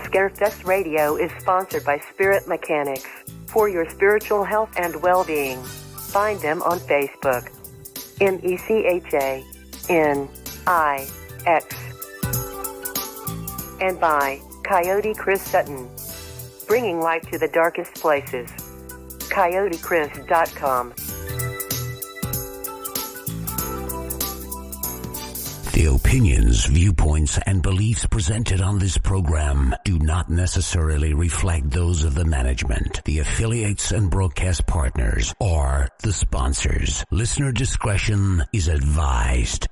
Scarefest Radio is sponsored by Spirit Mechanics for your spiritual health and well-being. Find them on Facebook. MECHANIX. And by Coyote Chris Sutton, bringing light to the darkest places. CoyoteChris.com. The opinions, viewpoints, and beliefs presented on this program do not necessarily reflect those of the management, the affiliates and broadcast partners, or the sponsors. Listener discretion is advised.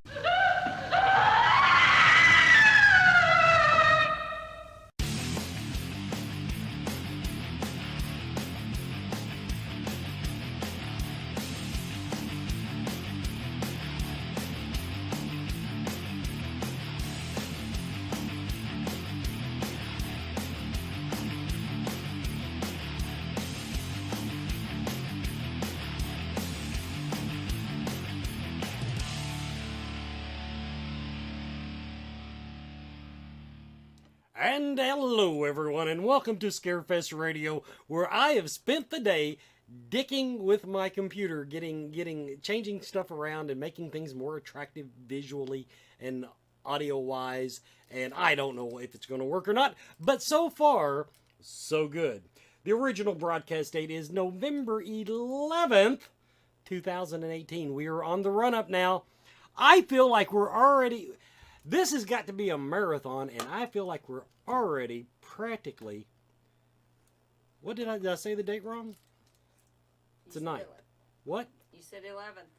And hello everyone, and welcome to Scarefest Radio, where I have spent the day dicking with my computer, changing stuff around and making things more attractive visually and audio-wise, and I don't know if it's going to work or not, but so far, so good. The original broadcast date is November 11th, 2018. We are on the run-up now. I feel like we're already... This has got to be a marathon, and I feel like we're already practically... What did I say the date wrong? It's the 9th. What? You said 11th.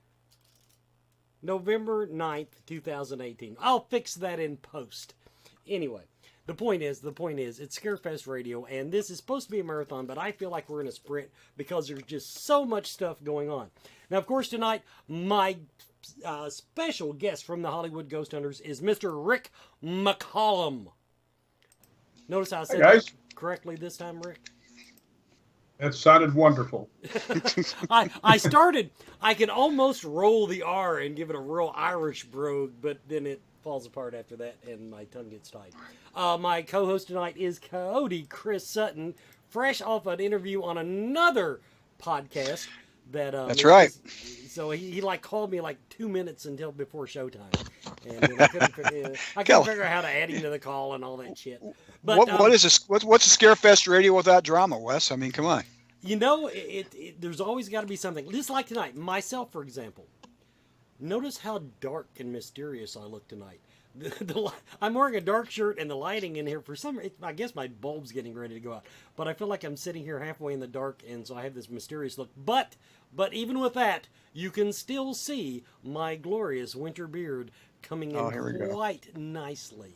November 9th, 2018. I'll fix that in post. Anyway, the point is, it's Scarefest Radio, and this is supposed to be a marathon, but I feel like we're in a sprint because there's just so much stuff going on. Now, of course, tonight, my... special guest from the Hollywood Ghost Hunters is Mr. Rick McCallum. Notice how I said that correctly this time, Rick? That sounded wonderful. I started, I can almost roll the R and give it a real Irish brogue, but then it falls apart after that and my tongue gets tied. My co-host tonight is Coyote Chris Sutton, fresh off an interview on another podcast. That's right. So he like called me like 2 minutes until before showtime, and I couldn't figure out how to add him to the call and all that shit. But what's a Scarefest Radio without drama, Wes? I mean, come on. You know, there's always got to be something. Just like tonight, myself, for example. Notice how dark and mysterious I look tonight. I'm wearing a dark shirt, and the lighting in here, for some reason, I guess my bulb's getting ready to go out. But I feel like I'm sitting here halfway in the dark, and so I have this mysterious look. But even with that, you can still see my glorious winter beard coming in quite nicely.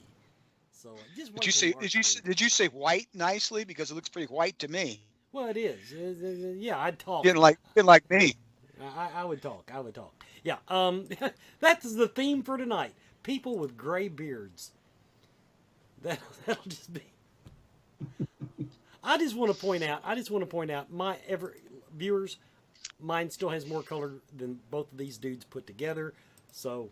So just did you say white nicely? Because it looks pretty white to me. Well, it is. Yeah, I'd talk. Didn't like me. I would talk. Yeah. That's the theme for tonight. People with gray beards. That'll just be. I just want to point out, my viewers, mine still has more color than both of these dudes put together. So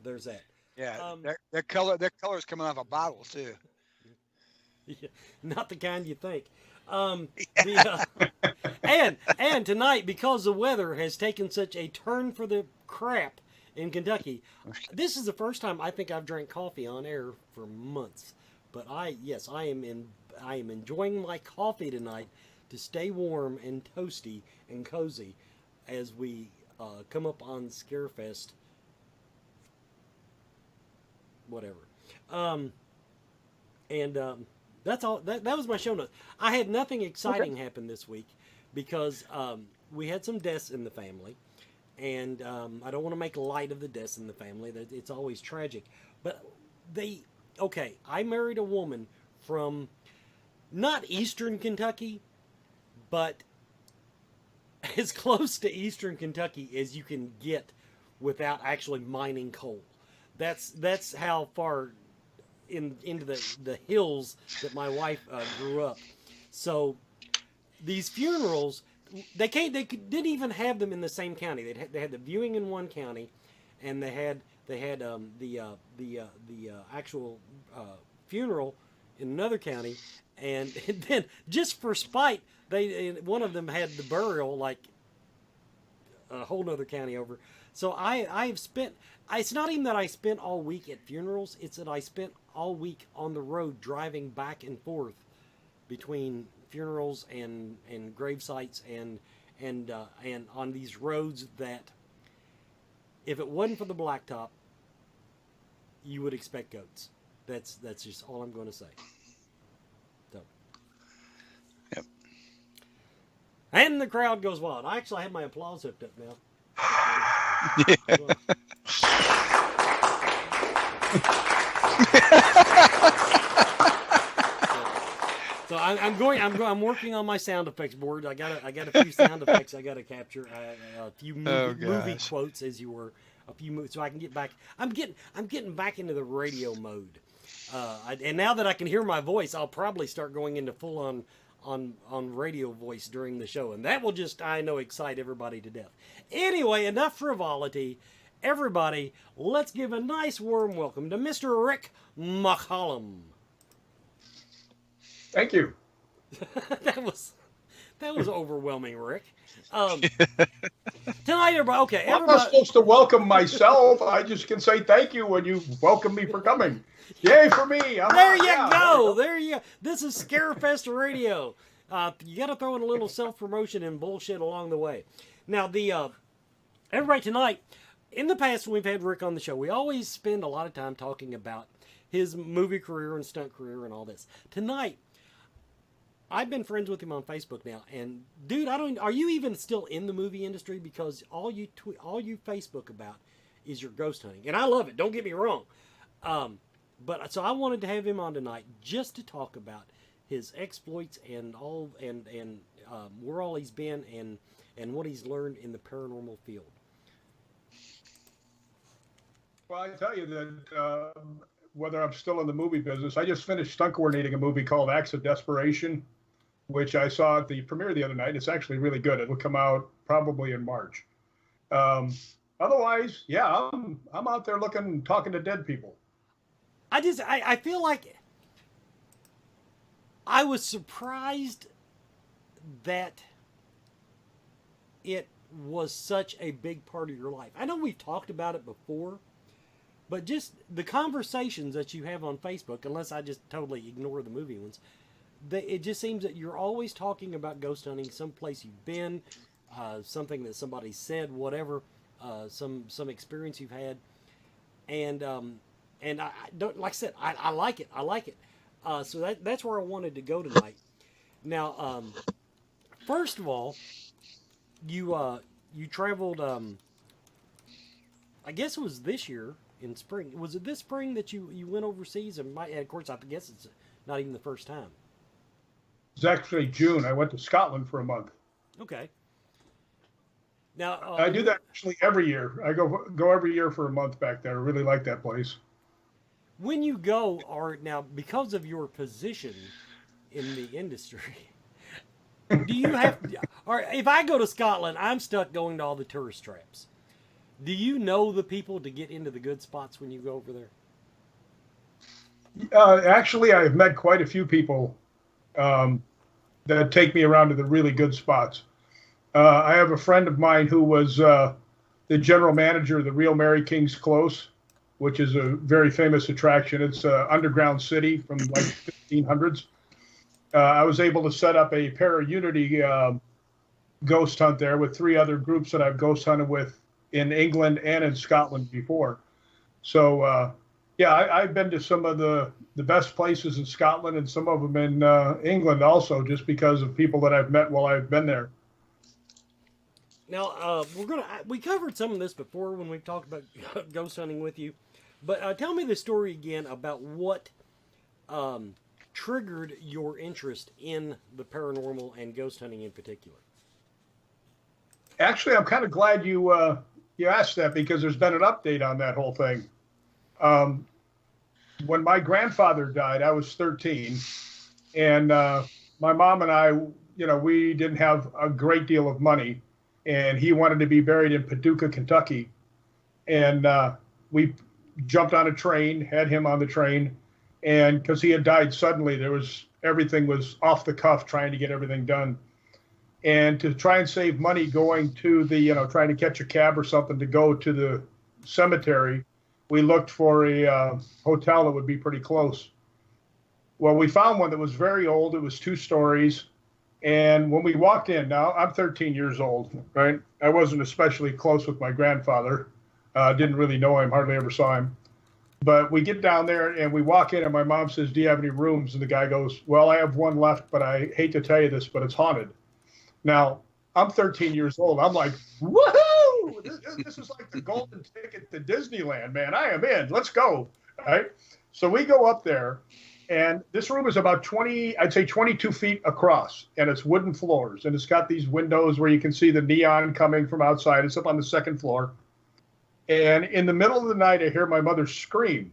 there's that. Yeah, their color's coming off a bottle too. Yeah, not the kind you think. And tonight, because the weather has taken such a turn for the crap in Kentucky, this is the first time I think I've drank coffee on air for months. But I am enjoying my coffee tonight to stay warm and toasty and cozy as we come up on Scarefest. Whatever. That's all. That was my show notes. I had nothing exciting happen this week because we had some deaths in the family. And I don't want to make light of the deaths in the family. It's always tragic. But I married a woman from not eastern Kentucky, but as close to eastern Kentucky as you can get without actually mining coal. That's how far into the hills that my wife grew up. So these funerals, they didn't even have them in the same county. They had the viewing in one county, and they had the actual funeral in another county, and then just for spite, one of them had the burial like a whole nother county over. So I have spent. It's not even that I spent all week at funerals. It's that I spent all week on the road driving back and forth between funerals and grave sites and on these roads that, if it wasn't for the blacktop, you would expect goats. That's just all I'm going to say. So. Yep. And the crowd goes wild. I actually have my applause hooked up now. So I'm working on my sound effects board. I got a few sound effects I got to capture. A few movie quotes, as you were, a few movies, so I can get back. I'm getting back into the radio mode. And now that I can hear my voice, I'll probably start going into full on radio voice during the show, and that will just, I know, excite everybody to death. Anyway, enough frivolity. Everybody, let's give a nice warm welcome to Mr. Rick McCallum. Thank you. that was overwhelming, Rick. Tonight, everybody. Okay, I'm not supposed to welcome myself. I just can say thank you when you welcome me for coming. Yay for me! There you go. There you go. This is Scarefest Radio. You got to throw in a little self-promotion and bullshit along the way. Now, everybody tonight. In the past, when we've had Rick on the show, we always spend a lot of time talking about his movie career and stunt career and all this. Tonight, I've been friends with him on Facebook now, and dude, are you even still in the movie industry? Because all you Facebook about is your ghost hunting, and I love it. Don't get me wrong. But so I wanted to have him on tonight just to talk about his exploits and all and where all he's been and what he's learned in the paranormal field. Well, I tell you that whether I'm still in the movie business, I just finished stunt coordinating a movie called Acts of Desperation, which I saw at the premiere the other night. It's actually really good. It'll come out probably in March. Otherwise, yeah, I'm out there talking to dead people. I feel like I was surprised that it was such a big part of your life. I know we've talked about it before, but just the conversations that you have on Facebook, unless I just totally ignore the movie ones, it just seems that you're always talking about ghost hunting, someplace you've been, something that somebody said, whatever, some experience you've had, and I don't, like I said, I like it. I like it. So that's where I wanted to go tonight. Now, first of all, you traveled. I guess it was this year in spring. Was it this spring that you went overseas? And of course, I guess it's not even the first time. It's actually June. I went to Scotland for a month. Okay. Now I do that actually every year. I go every year for a month back there. I really like that place. When you go, now because of your position in the industry, do you have? Or if I go to Scotland, I'm stuck going to all the tourist traps. Do you know the people to get into the good spots when you go over there? Actually, I've met quite a few people that take me around to the really good spots. I have a friend of mine who was the general manager of the Real Mary King's Close, which is a very famous attraction. It's an underground city from like 1500s. I was able to set up a para-unity ghost hunt there with 3 other groups that I've ghost hunted with in England and in Scotland before. So, yeah, I've been to some of the best places in Scotland and some of them in England also, just because of people that I've met while I've been there. Now, we covered some of this before when we talked about ghost hunting with you, but tell me the story again about what triggered your interest in the paranormal and ghost hunting in particular. Actually, I'm kind of glad you asked that, because there's been an update on that whole thing. When my grandfather died, I was 13, and my mom and I, we didn't have a great deal of money, and he wanted to be buried in Paducah, Kentucky, and we jumped on a train, had him on the train, And because he had died suddenly, everything was off the cuff trying to get everything done. And to try and save money going to trying to catch a cab or something to go to the cemetery, we looked for a hotel that would be pretty close. Well, we found one that was very old. It was 2 stories. And when we walked in, now I'm 13 years old, right? I wasn't especially close with my grandfather. Didn't really know him, hardly ever saw him. But we get down there and we walk in and my mom says, "Do you have any rooms?" And the guy goes, "Well, I have one left, but I hate to tell you this, but it's haunted." Now, I'm 13 years old. I'm like, woohoo! This is like the golden ticket to Disneyland, man. I am in. Let's go. All right. So we go up there, and this room is about 22 feet across, and it's wooden floors, and it's got these windows where you can see the neon coming from outside. It's up on the 2nd floor. And in the middle of the night, I hear my mother scream.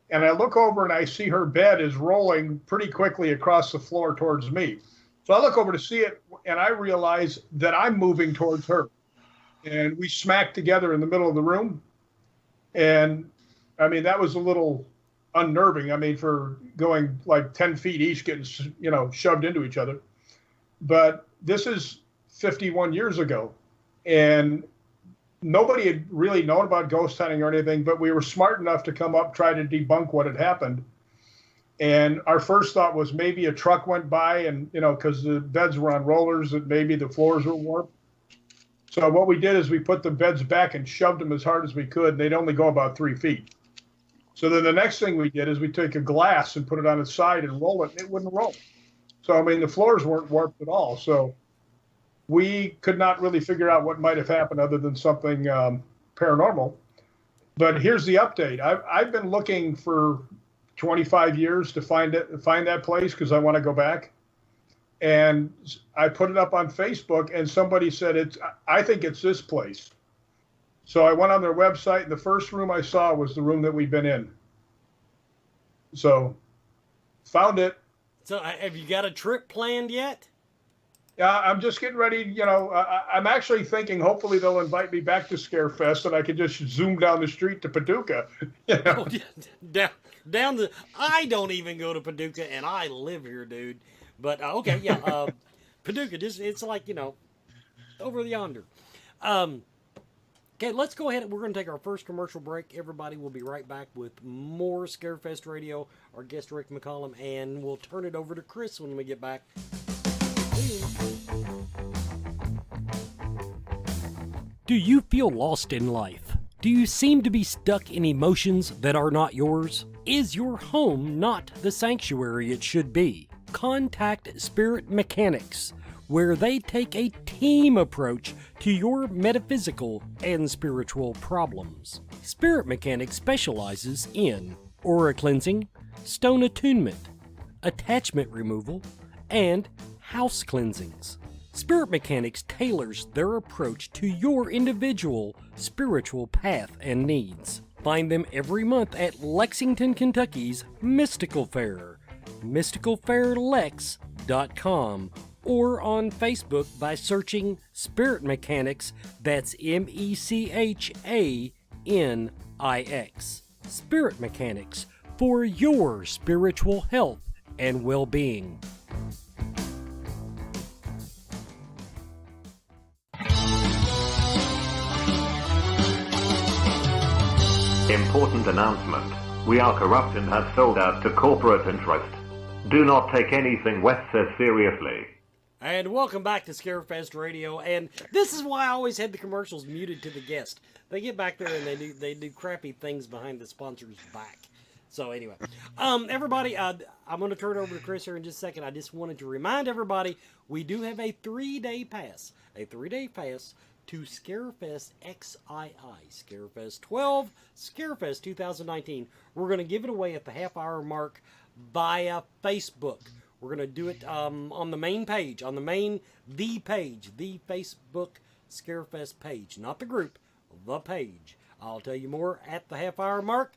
And I look over and I see her bed is rolling pretty quickly across the floor towards me. So I look over to see it, and I realize that I'm moving towards her. And we smack together in the middle of the room. And, I mean, that was a little unnerving. I mean, for going like 10 feet each, getting, shoved into each other. But this is 51 years ago. And nobody had really known about ghost hunting or anything, but we were smart enough to come up, try to debunk what had happened. And our first thought was maybe a truck went by and, because the beds were on rollers, that maybe the floors were warped. So what we did is we put the beds back and shoved them as hard as we could. And they'd only go about 3 feet. So then the next thing we did is we took a glass and put it on its side and roll it, and it wouldn't roll. So, I mean, the floors weren't warped at all. So we could not really figure out what might have happened other than something paranormal. But here's the update. I've been looking for 25 years to find that place because I want to go back. And I put it up on Facebook, and somebody said, I think it's this place. So I went on their website, and the first room I saw was the room that we've been in. So found it. So have you got a trip planned yet? Yeah, I'm just getting ready. I'm actually thinking hopefully they'll invite me back to Scarefest and I could just zoom down the street to Paducah. Oh, down the. I don't even go to Paducah, and I live here, dude. But okay, yeah, Paducah. It's like over yonder. Okay, let's go ahead. We're going to take our first commercial break. Everybody will be right back with more Scarefest Radio. Our guest Rick McCallum, and we'll turn it over to Chris when we get back. Do you feel lost in life? Do you seem to be stuck in emotions that are not yours? Is your home not the sanctuary it should be? Contact Spirit Mechanics, where they take a team approach to your metaphysical and spiritual problems. Spirit Mechanics specializes in aura cleansing, stone attunement, attachment removal, and house cleansings. Spirit Mechanics tailors their approach to your individual spiritual path and needs. Find them every month at Lexington, Kentucky's Mystical Fair, mysticalfairlex.com, or on Facebook by searching Spirit Mechanics, that's MECHANIX. Spirit Mechanics, for your spiritual health and well-being. Important announcement. We are corrupt and have sold out to corporate interest. Do not take anything Wes says seriously. And welcome back to Scarefest Radio. And this is why I always had the commercials muted to the guest. They get back there and they do crappy things behind the sponsor's back. So anyway, everybody, I'm going to turn it over to Chris here in just a second. I just wanted to remind everybody we do have a 3-day pass. A 3-day pass to Scarefest XII, Scarefest 12, Scarefest 2019. We're going to give it away at the half-hour mark via Facebook. We're going to do it on the main page, the page, the Facebook Scarefest page, not the group, the page. I'll tell you more at the half-hour mark.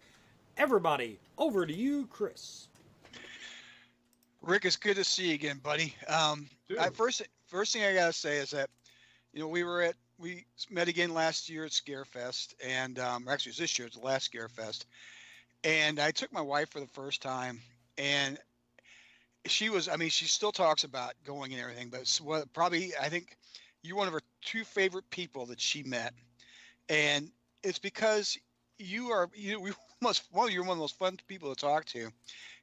Everybody, over to you, Chris. Rick, it's good to see you again, buddy. First thing I gotta say is that, we met again last year at Scarefest, and actually it was this year, it's the last Scarefest, And I took my wife for the first time, and she still talks about going and everything, but probably, I think you're one of her 2 favorite people that she met. And it's because you're one of the most fun people to talk to.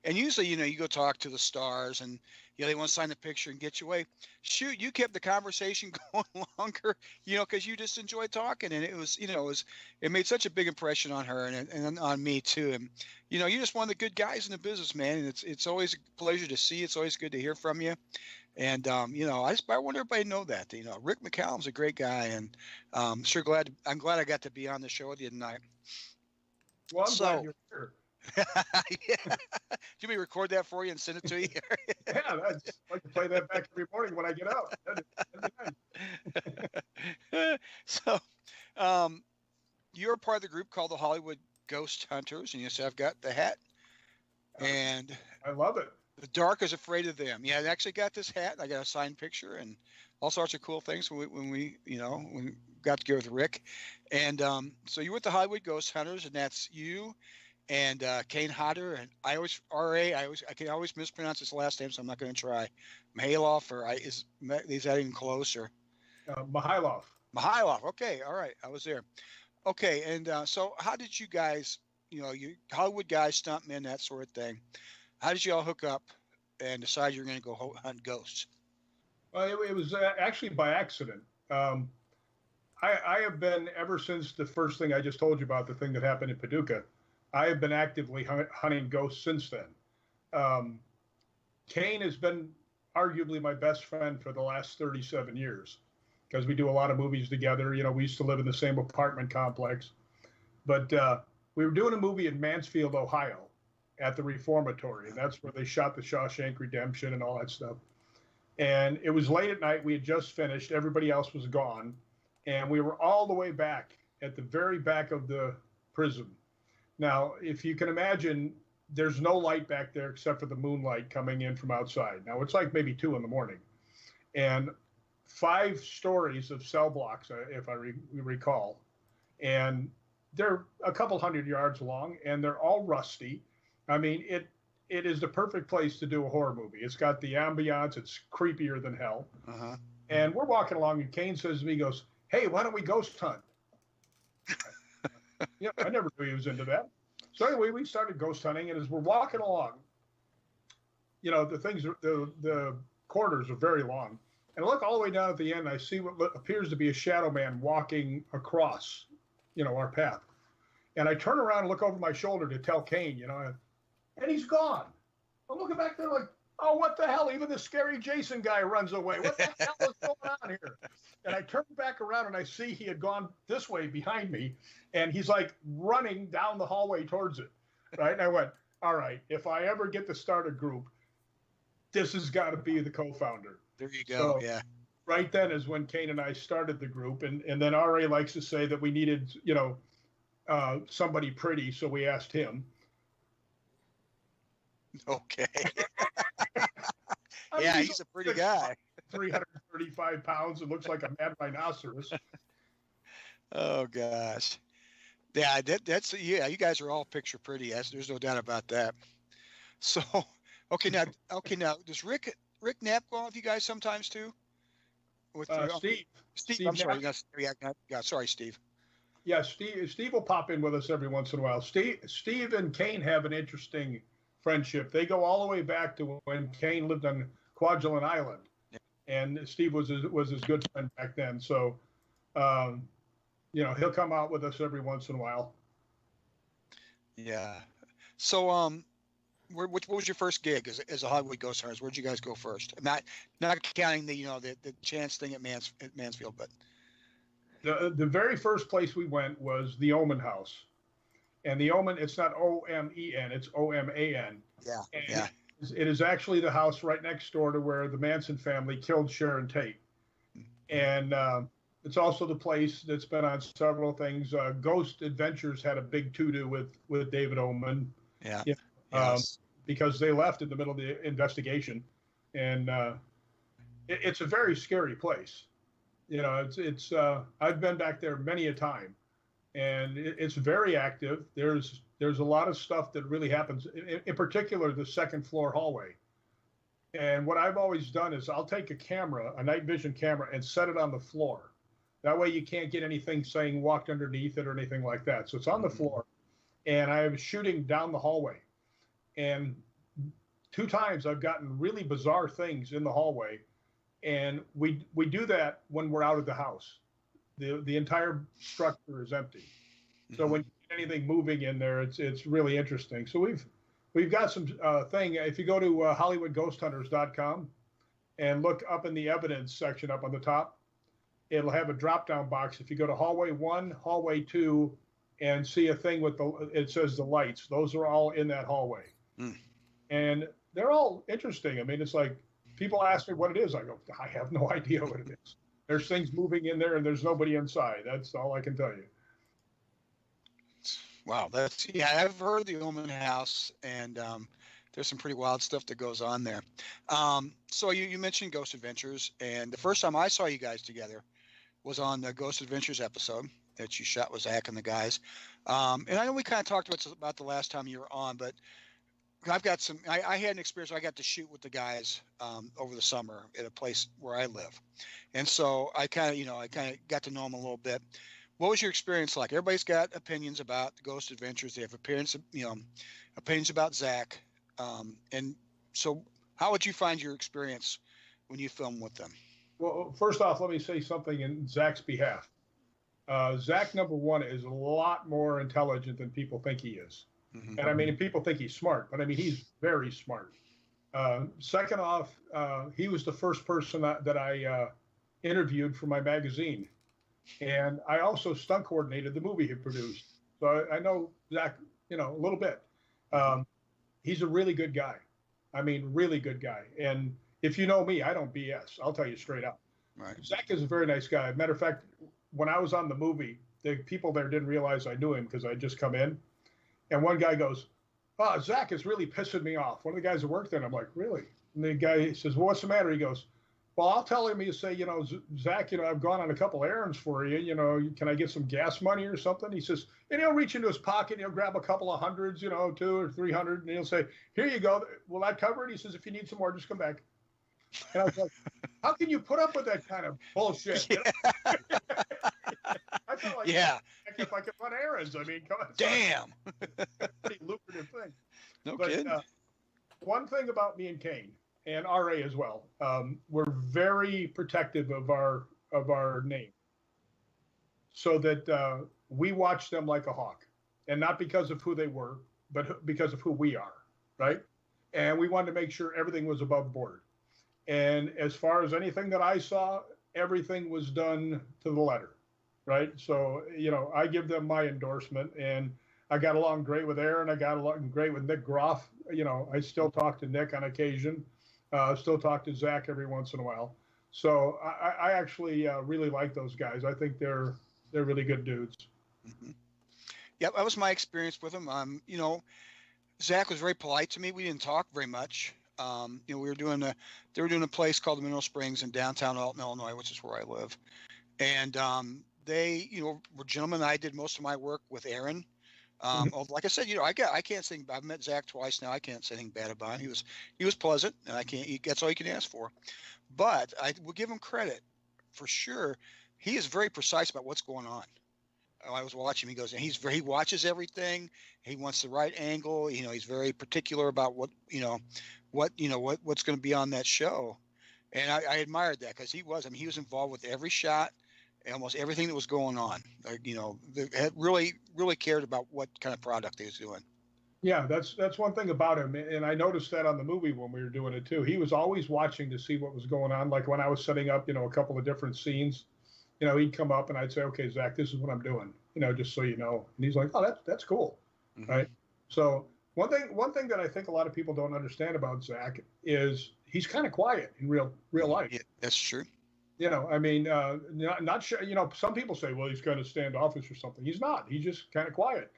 And usually, you go talk to the stars and, they want to sign the picture and get you away. Shoot, you kept the conversation going longer, because you just enjoyed talking. And it was, it made such a big impression on her and on me too. And, you're just one of the good guys in the business, man. And it's always a pleasure to see you. It's always good to hear from you. And, I want everybody to know that, Rick McCallum's a great guy. And I'm glad I got to be on the show with you tonight. Well, I'm glad you're here. Yeah. Do you me record that for you and send it to you? Yeah, I'd like to play that back every morning when I get out. That'd be nice. So, you're part of the group called the Hollywood Ghost Hunters, and you said I've got the hat, and I love it. The dark is afraid of them. Yeah, I actually got this hat, and I got a signed picture, and all sorts of cool things when we got together with Rick, and so you're with the Hollywood Ghost Hunters, and that's you. And Kane Hodder, and I can always mispronounce his last name, so I'm not going to try. Mihailoff, or is that even close? Or Mihailoff. Mihailoff. Okay, all right, I was there. Okay, and so how did you guys, you Hollywood guys, stuntmen, that sort of thing, how did you all hook up and decide you're going to go hunt ghosts? Well, it was actually by accident. I have been, ever since the first thing I just told you about, the thing that happened in Paducah, I have been actively hunting ghosts since then. Kane has been arguably my best friend for the last 37 years because we do a lot of movies together. We used to live in the same apartment complex. But we were doing a movie in Mansfield, Ohio at the Reformatory, and that's where they shot the Shawshank Redemption and all that stuff. And it was late at night. We had just finished. Everybody else was gone. And we were all the way back at the very back of the prison. Now, if you can imagine, there's no light back there except for the moonlight coming in from outside. Now, it's like maybe 2 a.m. And 5 stories of cell blocks, if I recall. And they're a couple hundred yards long, and they're all rusty. I mean, it is the perfect place to do a horror movie. It's got the ambiance. It's creepier than hell. Uh-huh. And we're walking along, and Kane says to me, he goes, "Hey, why don't we ghost hunt?" Yeah, I never knew he was into that. So anyway, we started ghost hunting, and as we're walking along, the corridors are very long. And I look all the way down at the end, and I see what appears to be a shadow man walking across, our path. And I turn around and look over my shoulder to tell Kane, and he's gone. I'm looking back there like, oh, what the hell? Even the scary Jason guy runs away. What the hell is going on here? And I turn back around and I see he had gone this way behind me, and he's like running down the hallway towards it. Right? And I went, all right, if I ever get to start a group, this has got to be the co-founder. There you go. So, yeah. Right then is when Kane and I started the group, and then RA likes to say that we needed, somebody pretty, so we asked him. Okay. Yeah, he's a pretty guy. 335 pounds and looks like a mad rhinoceros. Oh gosh. Yeah, that's you guys are all picture pretty. There's no doubt about that. So, okay now, does Rick Knapp go on with you guys sometimes too? With Steve, I'm sorry. Sorry, Steve. Yeah, Steve will pop in with us every once in a while. Steve and Kane have an interesting friendship. They go all the way back to when Kane lived on Kwajalein Island, and Steve was his good friend back then. So, he'll come out with us every once in a while. Yeah. So, what was your first gig as a Hollywood Ghost Hunters? Where'd you guys go first? Not counting the chance thing at Mansfield, but the very first place we went was the Omen House, and the Omen, it's not O-M-E-N, it's O-M-A-N. Yeah. And yeah. It is actually the house right next door to where the Manson family killed Sharon Tate, and it's also the place that's been on several things. Ghost Adventures had a big to-do with David Oman. Yeah. Yes. Because they left in the middle of the investigation, and it's a very scary place. It's I've been back there many a time, and it's very active. There's there's a lot of stuff that really happens, in particular, the second floor hallway. And what I've always done is I'll take a camera, a night vision camera, and set it on the floor. That way you can't get anything saying walked underneath it or anything like that. So it's on the floor. And I was shooting down the hallway. And 2 times I've gotten really bizarre things in the hallway. And we do that when we're out of the house. The entire structure is empty. So when you get anything moving in there, it's really interesting. So we've got some thing. If you go to HollywoodGhostHunters.com and look up in the evidence section up on the top, it'll have a drop-down box. If you go to hallway 1, hallway 2, and see a thing with it says the lights, those are all in that hallway. And they're all interesting. I mean, it's like people ask me what it is. I go, I have no idea what it is. There's things moving in there and there's nobody inside. That's all I can tell you. Wow, I've heard the Omen House, and there's some pretty wild stuff that goes on there. So you mentioned Ghost Adventures, and the first time I saw you guys together was on the Ghost Adventures episode that you shot with Zach and the guys. And I know we kind of talked about the last time you were on, but I've got I had an experience where I got to shoot with the guys over the summer at a place where I live. And so I kind of got to know them a little bit. What was your experience like? Everybody's got opinions about the Ghost Adventures. They have opinions about Zach. And so how would you find your experience when you filmed with them? Well, first off, let me say something in Zach's behalf. Zach, number one, is a lot more intelligent than people think he is. And I mean, people think he's smart, but I mean, he's very smart. Second off, he was the first person that I interviewed for my magazine. And I also stunt coordinated the movie he produced. So I know Zach, a little bit. He's a really good guy. I mean, really good guy. And if you know me, I don't BS. I'll tell you straight up. Right. Zach is a very nice guy. Matter of fact, when I was on the movie, the people there didn't realize I knew him because I had just come in. And one guy goes, "Oh, Zach is really pissing me off." One of the guys that worked there, and I'm like, "Really?" And the guy says, "Well, what's the matter?" He goes, "Well, I'll tell him," you say, "Zach, I've gone on a couple errands for you, can I get some gas money or something?" He says, and he'll reach into his pocket, and he'll grab a couple of hundreds, 200 or 300, and he'll say, "Here you go. Will that cover it?" He says, "If you need some more, just come back." And I was like, how can you put up with that kind of bullshit? I feel like if I could run errands, I mean, come on. Damn. Pretty lucrative thing. No kidding. One thing about me and Kane, and RA as well, we're very protective of our name, so that we watch them like a hawk, and not because of who they were, but because of who we are, right? And we wanted to make sure everything was above board. And as far as anything that I saw, everything was done to the letter, right? So, I give them my endorsement, and I got along great with Aaron. I got along great with Nick Groff. I still talk to Nick on occasion. Still talk to Zach every once in a while. So I actually really like those guys. I think they're really good dudes. Mm-hmm. Yeah, that was my experience with them. Zach was very polite to me. We didn't talk very much. They were doing a place called the Mineral Springs in downtown Alton, Illinois, which is where I live. And they, were gentlemen. I did most of my work with Aaron. Like I said, I can't say. I've met Zach twice now. I can't say anything bad about him. He was pleasant, and that's all you can ask for. But I will give him credit for sure. He is very precise about what's going on. I was watching him. He goes, and he watches everything. He wants the right angle. He's very particular about what's going to be on that show. And I admired that because he was involved with every shot, almost everything that was going on. Had really cared about what kind of product he was doing. Yeah, that's one thing about him, and I noticed that on the movie when we were doing it too. He was always watching to see what was going on. Like when I was setting up, a couple of different scenes, he'd come up and I'd say, "Okay, Zach, this is what I'm doing," just so you know. And he's like, "Oh, that's cool," right? So one thing that I think a lot of people don't understand about Zach is he's kind of quiet in real life. Yeah, that's true. Not sure. Some people say, "Well, he's kind of standoffish or something." He's not. He's just kind of quiet.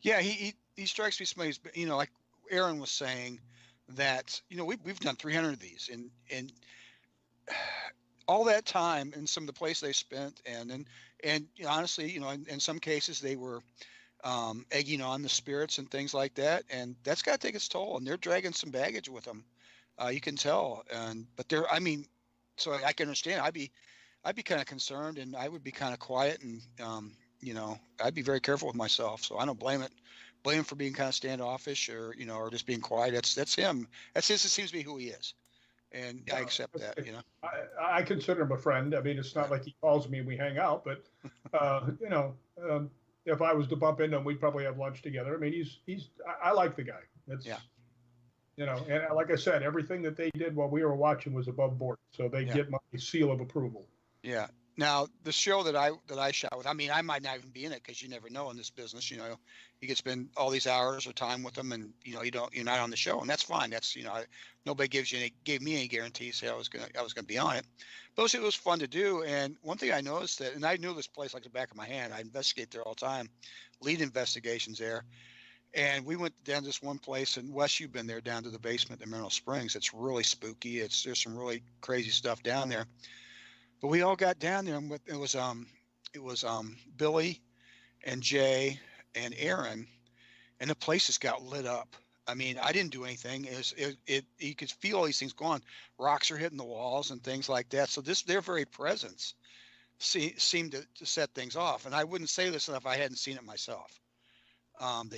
Yeah, he strikes me somebody who's, like Aaron was saying that, we've done 300 of these, and all that time and some of the place they spent, and honestly, in some cases they were egging on the spirits and things like that, and that's got to take its toll. And they're dragging some baggage with them. You can tell, but so I can understand. I'd be kind of concerned, and I would be kind of quiet, and I'd be very careful with myself. So I don't blame him for being kind of standoffish, or or just being quiet. That's him. It seems to be who he is, and I accept that. I consider him a friend. I mean, it's not like he calls me and we hang out, but if I was to bump into him, we'd probably have lunch together. I mean, I like the guy. And like I said, everything that they did while we were watching was above board. So they get my seal of approval. Yeah. Now, the show that I shot with, I mean, I might not even be in it, because you never know in this business. You get to spend all these hours of time with them, and you're not on the show, and that's fine. That's nobody gave me any guarantees that I was gonna be on it, but it was fun to do. And one thing I noticed and I knew this place like the back of my hand. I investigate there all the time, lead investigations there, and we went down to this one place. And Wes, you've been there, down to the basement in Mineral Springs. It's really spooky. There's some really crazy stuff down there. But we all got down there, and it was Billy and Jay and Aaron, and the place just got lit up. I mean, I didn't do anything. You could feel all these things going. Rocks are hitting the walls and things like that. So their very presence seemed to set things off. And I wouldn't say this if I hadn't seen it myself. I'm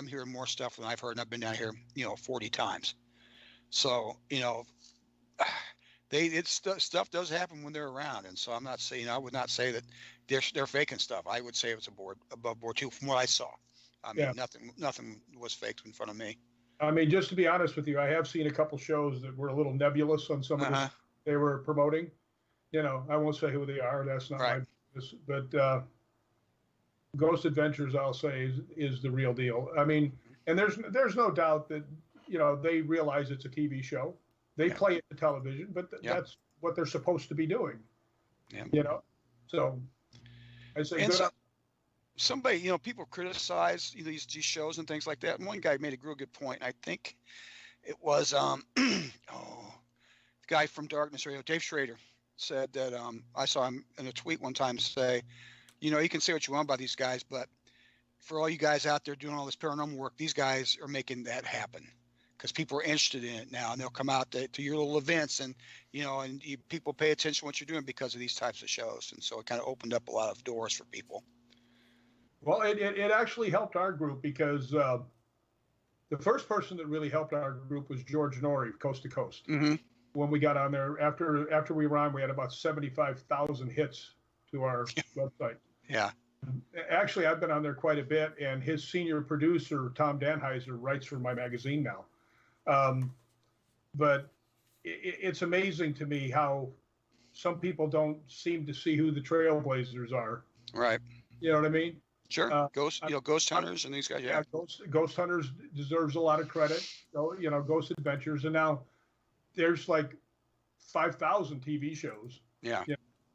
hearing more stuff than I've heard, and I've been down here 40 times. So stuff does happen when they're around, and so I'm not saying, I would not say that they're faking stuff. I would say it's above board too, from what I saw. I mean, nothing was faked in front of me. I mean, just to be honest with you, I have seen a couple shows that were a little nebulous on some of the they were promoting. I won't say who they are. That's not my business. But Ghost Adventures, I'll say, is the real deal. I mean, and there's no doubt that they realize it's a TV show. They play it to television, but that's what they're supposed to be doing. Yeah. So I say good. Somebody, people criticize these shows and things like that. And one guy made a real good point. I think it was the guy from Darkness Radio, Dave Schrader, said that I saw him in a tweet one time say, you can say what you want about these guys, but for all you guys out there doing all this paranormal work, these guys are making that happen. Because people are interested in it now, and they'll come out to your little events, and people pay attention to what you're doing because of these types of shows, and so it kind of opened up a lot of doors for people. Well, it actually helped our group, because the first person that really helped our group was George Norrie, Coast to Coast. Mm-hmm. When we got on there, after we were on, we had about 75,000 hits to our website. Yeah. Actually, I've been on there quite a bit, and his senior producer, Tom Danheiser, writes for my magazine now. But it's amazing to me how some people don't seem to see who the trailblazers are. Right. You know what I mean? Sure. Ghost Hunters and these guys. Yeah. Ghost Hunters deserves a lot of credit. Ghost Adventures, and now there's like 5,000 TV shows. Yeah.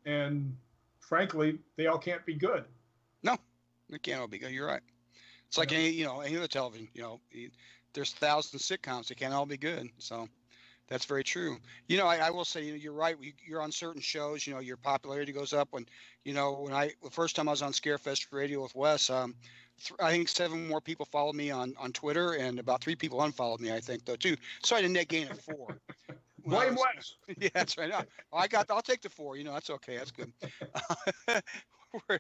And frankly, they all can't be good. No, they can't all be good. You're right. It's like any other television. There's thousands of sitcoms. They can't all be good. So that's very true. I will say, you're right. You're on certain shows. Your popularity goes up. When the first time I was on Scarefest Radio with Wes, I think 7 more people followed me on Twitter, and about 3 people unfollowed me, I think, though, too. So I had a net gain of 4. Blame Wes. Yeah, that's right. I'll take the 4. That's okay. That's good. We're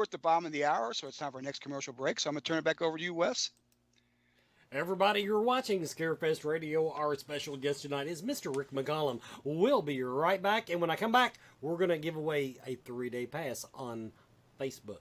at the bottom of the hour, so it's time for our next commercial break. So I'm going to turn it back over to you, Wes. Everybody, you're watching Scarefest Radio. Our special guest tonight is Mr. Rick McCallum. We'll be right back, and when I come back, we're going to give away a 3-day pass on Facebook.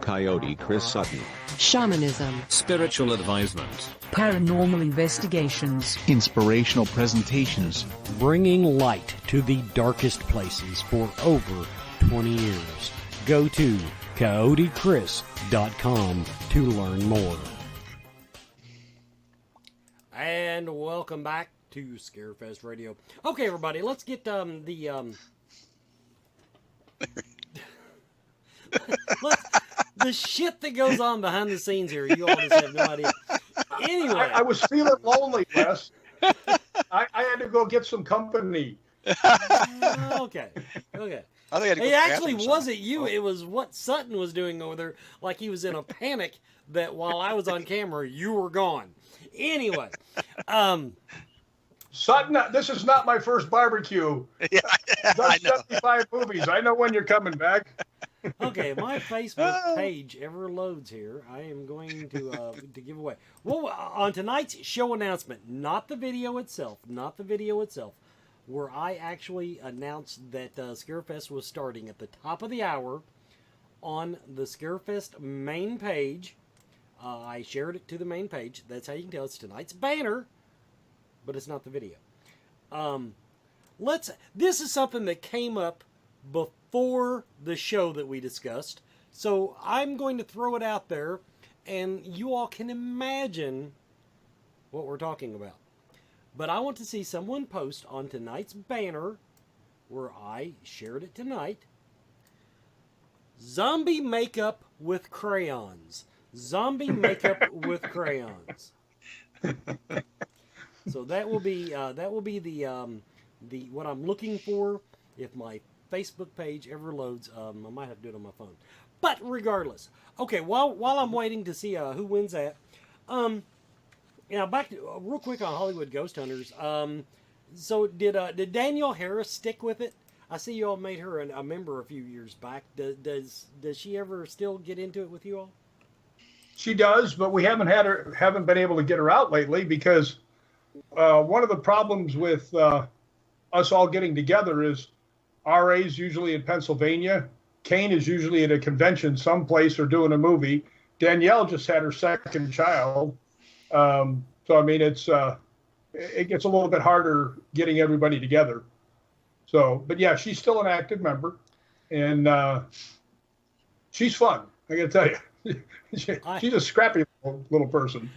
Coyote Chris Sutton. Shamanism. Spiritual advisement. Paranormal investigations. Inspirational presentations. Bringing light to the darkest places for over 20 years. Go to coyotechris.com to learn more. And welcome back to Scarefest Radio. Okay, everybody, let's get the shit that goes on behind the scenes here. You all just have no idea. Anyway, I was feeling lonely, Wes. I had to go get some company. Okay. I think I had to go to It the actually bathroom wasn't or you. something. It was what Sutton was doing over there. Like he was in a panic that while I was on camera, you were gone. Anyway, Sutton, this is not my first barbecue. Yeah, I've done I know. 75 movies. I know when you're coming back. okay, my Facebook page ever loads here. I am going to give away. Well, on tonight's show announcement, not the video itself, where I actually announced that Scarefest was starting at the top of the hour on the Scarefest main page. I shared it to the main page. That's how you can tell it's tonight's banner, but it's not the video. This is something that came up before the show that we discussed, so I'm going to throw it out there, and you all can imagine what we're talking about. But I want to see someone post on tonight's banner, where I shared it tonight, zombie makeup with crayons. Zombie makeup with crayons. So that will be the what I'm looking for. If my Facebook page ever loads, I might have to do it on my phone. But regardless, okay. While I'm waiting to see who wins that, back to, real quick on Hollywood Ghost Hunters. So did Danielle Harris stick with it? I see you all made her a member a few years back. Does she ever still get into it with you all? She does, but we haven't been able to get her out lately because one of the problems with us all getting together is RA's usually in Pennsylvania. Kane is usually at a convention someplace or doing a movie. Danielle just had her second child. So, I mean, it gets a little bit harder getting everybody together. So, but yeah, she's still an active member, and she's fun. I got to tell you. She's a scrappy little person.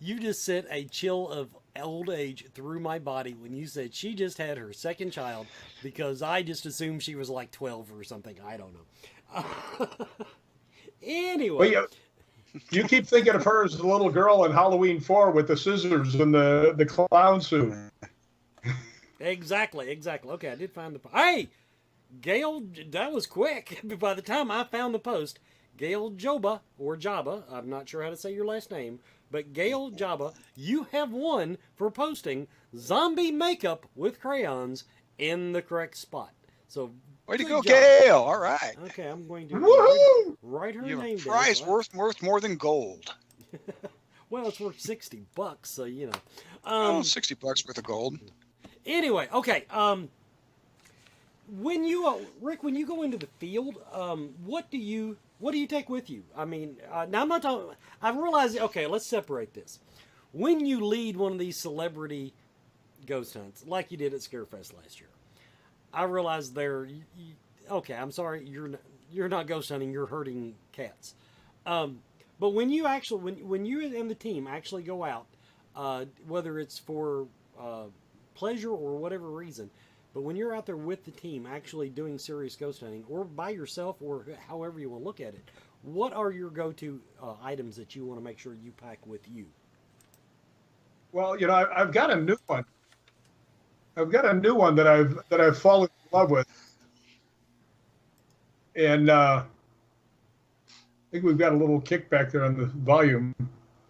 You just sent a chill of old age through my body when you said she just had her second child, because I just assumed she was like 12 or something. I don't know. Anyway. Well, you keep thinking of her as the little girl in Halloween 4 with the scissors and the clown suit. Exactly. Okay, I did find the... Hey! Gail, that was quick. By the time I found the post, Gail Joba, or Jaba, I'm not sure how to say your last name, but Gail Jaba, you have won for posting zombie makeup with crayons in the correct spot. So, way to go, Gail! All right. Okay, I'm going to write her name down. You have a prize worth more than gold. Well, it's worth $60, so you know. $60 worth of gold. Anyway, okay. When you Rick, when you go into the field, what do you take with you? I mean, now I'm not talking. I realize. Okay, let's separate this. When you lead one of these celebrity ghost hunts, like you did at Scarefest last year, I realize okay, I'm sorry, you're not ghost hunting. You're herding cats. But when you actually, when you and the team actually go out, whether it's for pleasure or whatever reason. But when you're out there with the team actually doing serious ghost hunting, or by yourself, or however you want to look at it, what are your go-to items that you want to make sure you pack with you? Well, you know, I've got a new one. I've got a new one that I've fallen in love with, and I think we've got a little kickback there on the volume,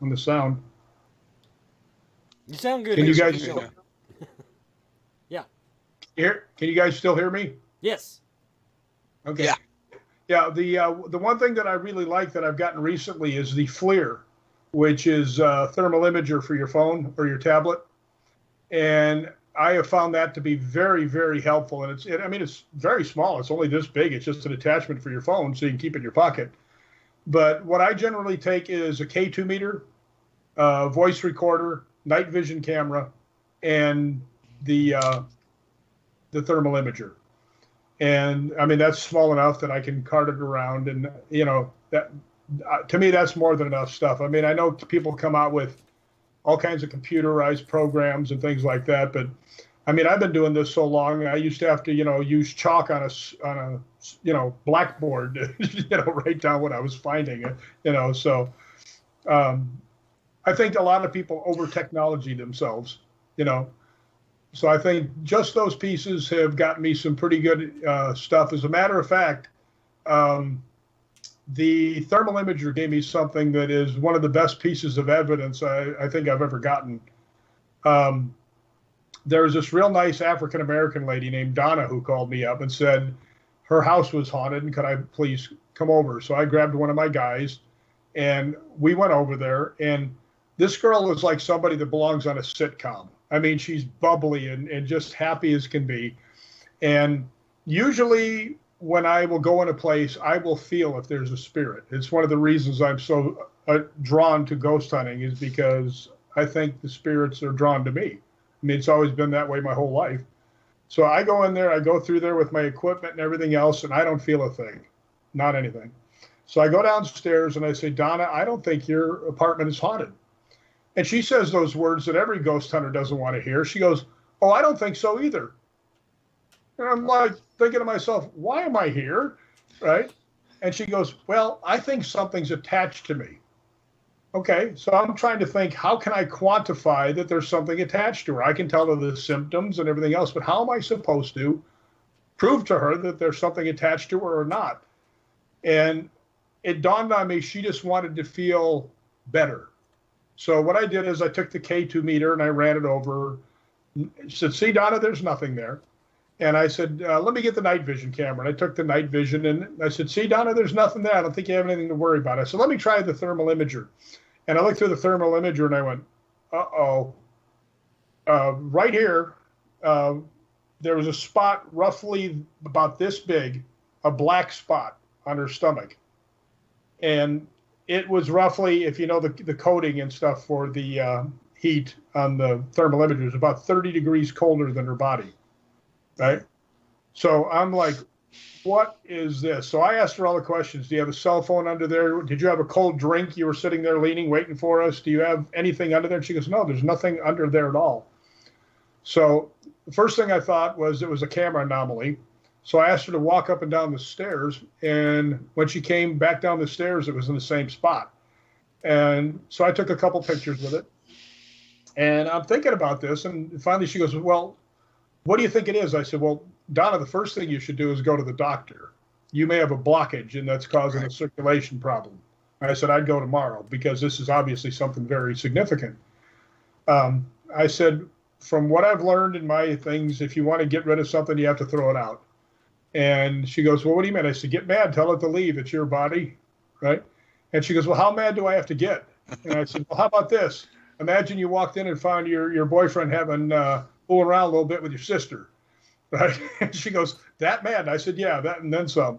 on the sound. You sound good. Can you guys? Yeah. Can you guys still hear me? Yes. Okay. Yeah. The one thing that I really like that I've gotten recently is the FLIR, which is a thermal imager for your phone or your tablet, and I have found that to be very, very helpful. And it's very small. It's only this big. It's just an attachment for your phone, so you can keep it in your pocket. But what I generally take is a K2 meter, voice recorder, night vision camera, and the thermal imager. And I mean, that's small enough that I can cart it around, and you know, that to me, that's more than enough stuff. I mean, I know people come out with all kinds of computerized programs and things like that, but I mean, I've been doing this so long. I used to have to, use chalk on a blackboard to, write down what I was finding, So I think a lot of people over technology themselves, So I think just those pieces have gotten me some pretty good stuff. As a matter of fact, the thermal imager gave me something that is one of the best pieces of evidence I think I've ever gotten. There was this real nice African-American lady named Donna who called me up and said her house was haunted and could I please come over? So I grabbed one of my guys and we went over there, and this girl is like somebody that belongs on a sitcom. I mean, she's bubbly and just happy as can be. And usually when I will go in a place, I will feel if there's a spirit. It's one of the reasons I'm so drawn to ghost hunting, is because I think the spirits are drawn to me. I mean, it's always been that way my whole life. So I go in there, I go through there with my equipment and everything else, and I don't feel a thing, not anything. So I go downstairs and I say, Donna, I don't think your apartment is haunted. And she says those words that every ghost hunter doesn't want to hear. She goes, oh, I don't think so either. And I'm like thinking to myself, why am I here? Right? And she goes, well, I think something's attached to me. Okay, so I'm trying to think, how can I quantify that there's something attached to her? I can tell her the symptoms and everything else, but how am I supposed to prove to her that there's something attached to her or not? And it dawned on me she just wanted to feel better. So what I did is I took the K2 meter and I ran it over. She said, see, Donna, there's nothing there. And I said, let me get the night vision camera. And I took the night vision and I said, see, Donna, there's nothing there. I don't think you have anything to worry about. I said, let me try the thermal imager. And I looked through the thermal imager and I went, uh-oh. Right here, there was a spot roughly about this big, a black spot on her stomach. And it was roughly, if you know the coating and stuff for the heat on the thermal imager, is about 30 degrees colder than her body, right? So I'm like, what is this? So I asked her all the questions. Do you have a cell phone under there? Did you have a cold drink? You were sitting there leaning, waiting for us. Do you have anything under there? And she goes, no, there's nothing under there at all. So the first thing I thought was it was a camera anomaly. So I asked her to walk up and down the stairs, and when she came back down the stairs, it was in the same spot. And so I took a couple pictures with it, and I'm thinking about this, and finally she goes, well, what do you think it is? I said, well, Donna, the first thing you should do is go to the doctor. You may have a blockage, and that's causing a circulation problem. And I said, I'd go tomorrow, because this is obviously something very significant. I said, from what I've learned in my things, if you want to get rid of something, you have to throw it out. And she goes, well, what do you mean? I said, get mad, tell it to leave. It's your body, right? And she goes, well, how mad do I have to get? And I said, well, how about this? Imagine you walked in and found your boyfriend having fooling around a little bit with your sister, right? And she goes, that mad? I said, yeah, that and then some.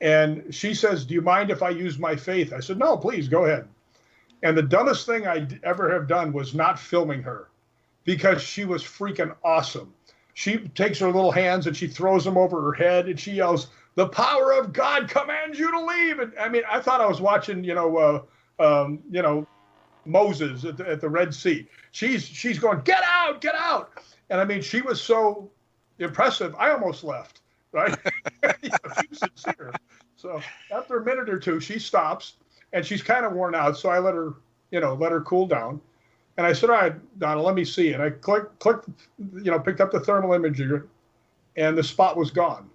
And she says, do you mind if I use my faith? I said, no, please, go ahead. And the dumbest thing I ever have done was not filming her, because she was freaking awesome. She takes her little hands and she throws them over her head and she yells, the power of God commands you to leave. And I mean, I thought I was watching, Moses at the Red Sea. She's going, get out, get out. And I mean, she was so impressive, I almost left, right? She was sincere. So after a minute or two, she stops and she's kind of worn out. So I let her cool down. And I said, all right, Donna, let me see. And I clicked, picked up the thermal imager, and the spot was gone.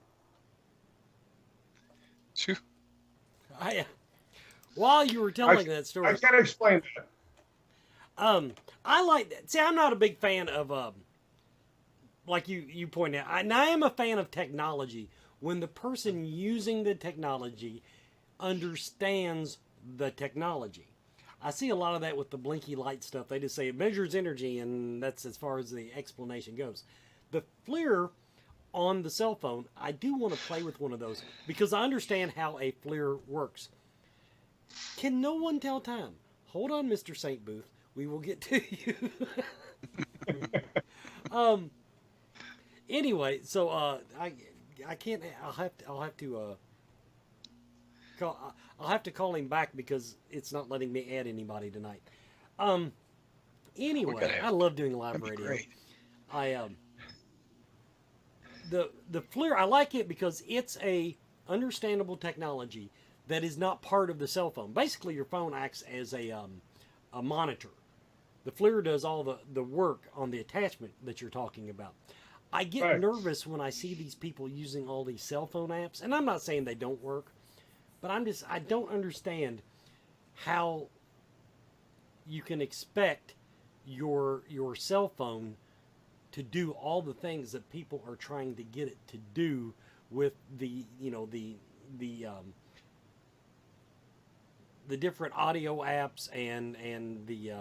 While you were telling that story, I can't explain that. I like that. See, I'm not a big fan of, like you pointed out, I am a fan of technology when the person using the technology understands the technology. I see a lot of that with the blinky light stuff. They just say it measures energy, and that's as far as the explanation goes. The FLIR on the cell phone, I do want to play with one of those because I understand how a FLIR works. Can no one tell time? Hold on, Mr. St. Booth. We will get to you. Anyway, so I can't. I'll have to call him back because it's not letting me add anybody tonight. Anyway, I love doing live radio. Great. The FLIR, I like it because it's a understandable technology that is not part of the cell phone. Basically, your phone acts as a monitor. The FLIR does all the work on the attachment that you're talking about. I get nervous when I see these people using all these cell phone apps, and I'm not saying they don't work, but I don't understand how you can expect your cell phone to do all the things that people are trying to get it to do with the different audio apps and the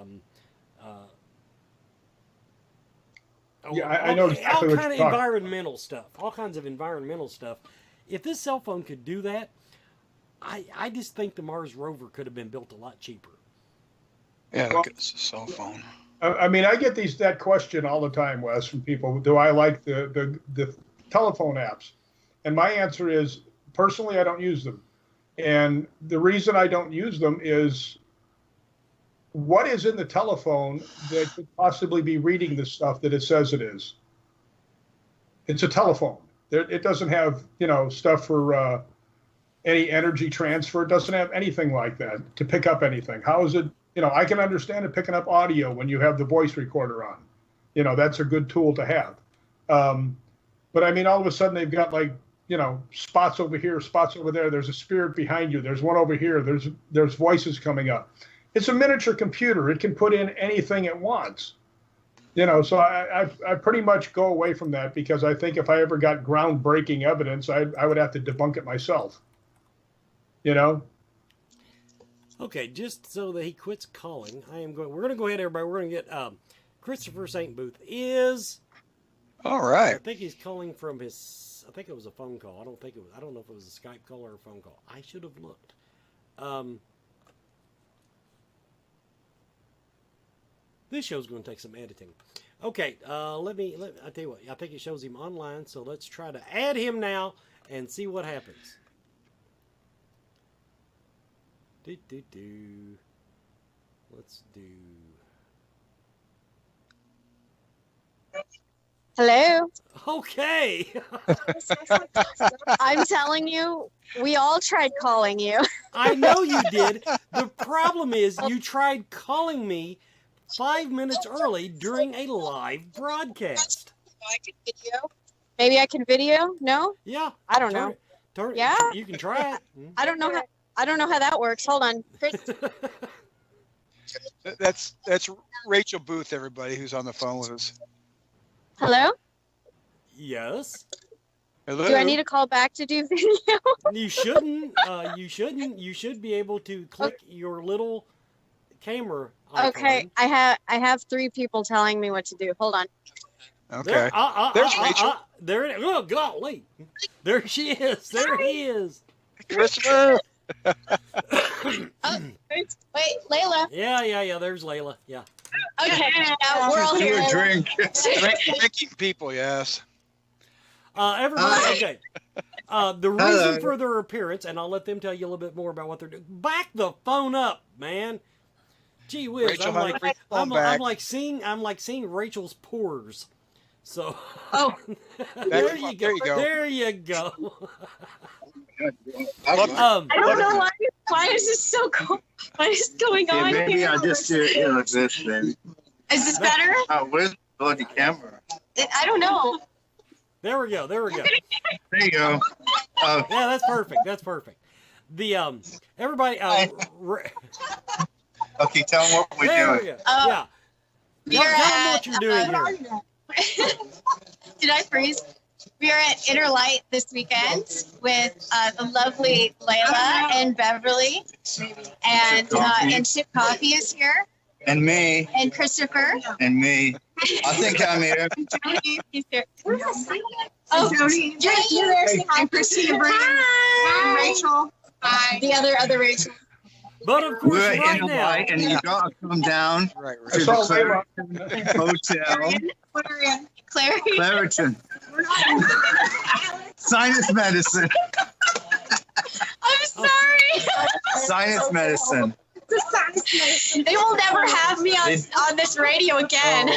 I know exactly all what kind you're of talking. environmental stuff, all kinds of environmental stuff. If this cell phone could do that, I just think the Mars rover could have been built a lot cheaper. Yeah, look at this cell phone. I mean, I get that question all the time, Wes, from people. Do I like the telephone apps? And my answer is, personally, I don't use them. And the reason I don't use them is, what is in the telephone that could possibly be reading the stuff that it says it is? It's a telephone. It doesn't have, stuff for any energy transfer. It doesn't have anything like that to pick up anything. How is it? I can understand it picking up audio when you have the voice recorder on. That's a good tool to have. But I mean, all of a sudden they've got spots over here, spots over there. There's a spirit behind you. There's one over here. There's voices coming up. It's a miniature computer. It can put in anything it wants. So I pretty much go away from that, because I think if I ever got groundbreaking evidence, I would have to debunk it myself. Okay, just so that he quits calling, we're going to go ahead, everybody. We're going to get Christopher St. Booth is. All right. I think he's calling from his. I think it was a phone call. I don't know if it was a Skype call or a phone call. I should have looked. This show's going to take some editing. Okay, I tell you what. I think it shows him online, so let's try to add him now and see what happens. Let's do. Hello. Okay. I'm telling you, we all tried calling you. I know you did. The problem is you tried calling me 5 minutes early during a live broadcast. I can video. Maybe I can video? No? Yeah. I don't know. Yeah? You can try it. I don't know how that works. Hold on. Chris. That's Rachel Booth, everybody, who's on the phone with us. Hello? Yes. Hello. Do I need to call back to do video? You shouldn't. You shouldn't. You should be able to click your little camera icon. Okay, I have 3 people telling me what to do. Hold on. Okay. There's Rachel. There it is. Oh, golly. There she is. There he is. Christopher. Wait, Layla. Yeah. There's Layla. Yeah. Okay, now we're all here. Drinking people, yes. Everybody, okay. The reason for their appearance, and I'll let them tell you a little bit more about what they're doing. Back the phone up, man. Gee whiz, Rachel, I'm like seeing Rachel's pores. So. Oh. There you go. There you go. I don't know why is this so cool? What is going on maybe here? I'll just do it like this, baby. Is this better? Where's the camera? I don't know. There we go. There you go. Yeah, that's perfect. The everybody. Okay, tell them what we're doing. Yeah. Tell them what you're doing here. Did I freeze? We are at Interlight this weekend with the lovely Layla and Beverly, and Chip Coffee is here. And me. And Christopher. And me. I think I'm here. Jody is here. Oh, Jody. You're there. I'm Christina Breen. Hi. Rachel. Hi. The other Rachel. But of course, we're right in now, and you gotta come down to the hotel. Claritin. Sinus medicine. I'm sorry. Sinus medicine. They will never have me on this radio again.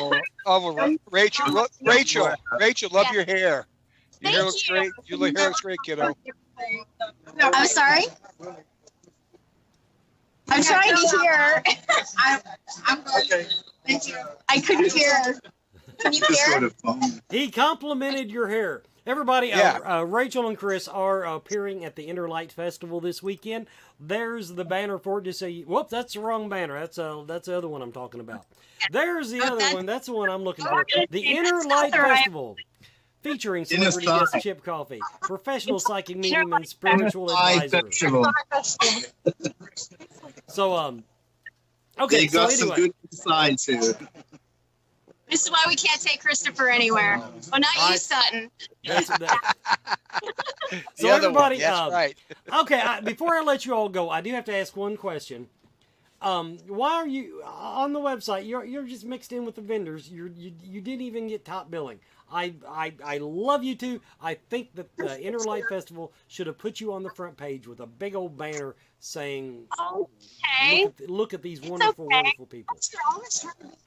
Rachel, love your hair. Your hair looks great. Your hair looks great, kiddo. I'm sorry. I'm trying to hear. I couldn't hear her. Can you hear? He complimented your hair. Everybody, Rachel and Chris are appearing at the Inner Light Festival this weekend. There's the banner for it. Just say, whoop, that's the wrong banner. That's the other one I'm talking about. There's the other one. That's the one I'm looking for. The Inner Light Festival, featuring celebrity guest Chip Coffee, professional psychic medium, and spiritual advisor. So, okay. They got so anyway. some good signs here. This is why we can't take Christopher anywhere. Well, not you, Sutton. So everybody, that's right. Okay, before I let you all go, I do have to ask one question. Why are you on the website? You're just mixed in with the vendors. You didn't even get top billing. I love you two. I think that the Inner Light Festival should have put you on the front page with a big old banner saying, "Okay, look at these wonderful, wonderful people."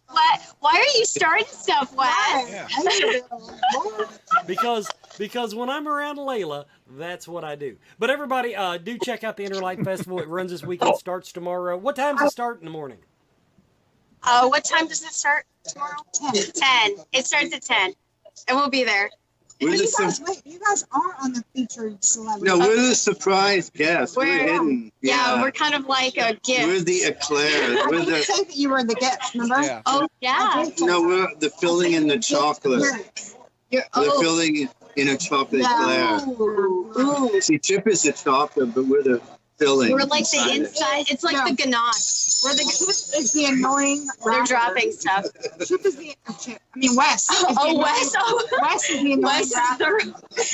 What? Why are you starting stuff, Wes? Yeah. because when I'm around Layla, that's what I do. But everybody, do check out the Inner Light Festival. It runs this weekend. Starts tomorrow. What time does it start in the morning? What time does it start tomorrow? 10. It starts at 10. And we'll be there. You guys are on the featured celebrity. No, we're the surprise guests. We're hidden. Yeah, we're kind of like a gift. We're the eclair. I didn't say that you were the guest, remember? Yeah. Oh, yeah. No, we're the filling in the chocolate. We're filling in a chocolate eclair. Ooh. See, Chip is the chocolate, but we're the filling. We're like the inside. It's like the ganache. Where the Chip is the annoying. They're dropping stuff. Chip is the. Wes. Wes. Wes is the annoying rapper.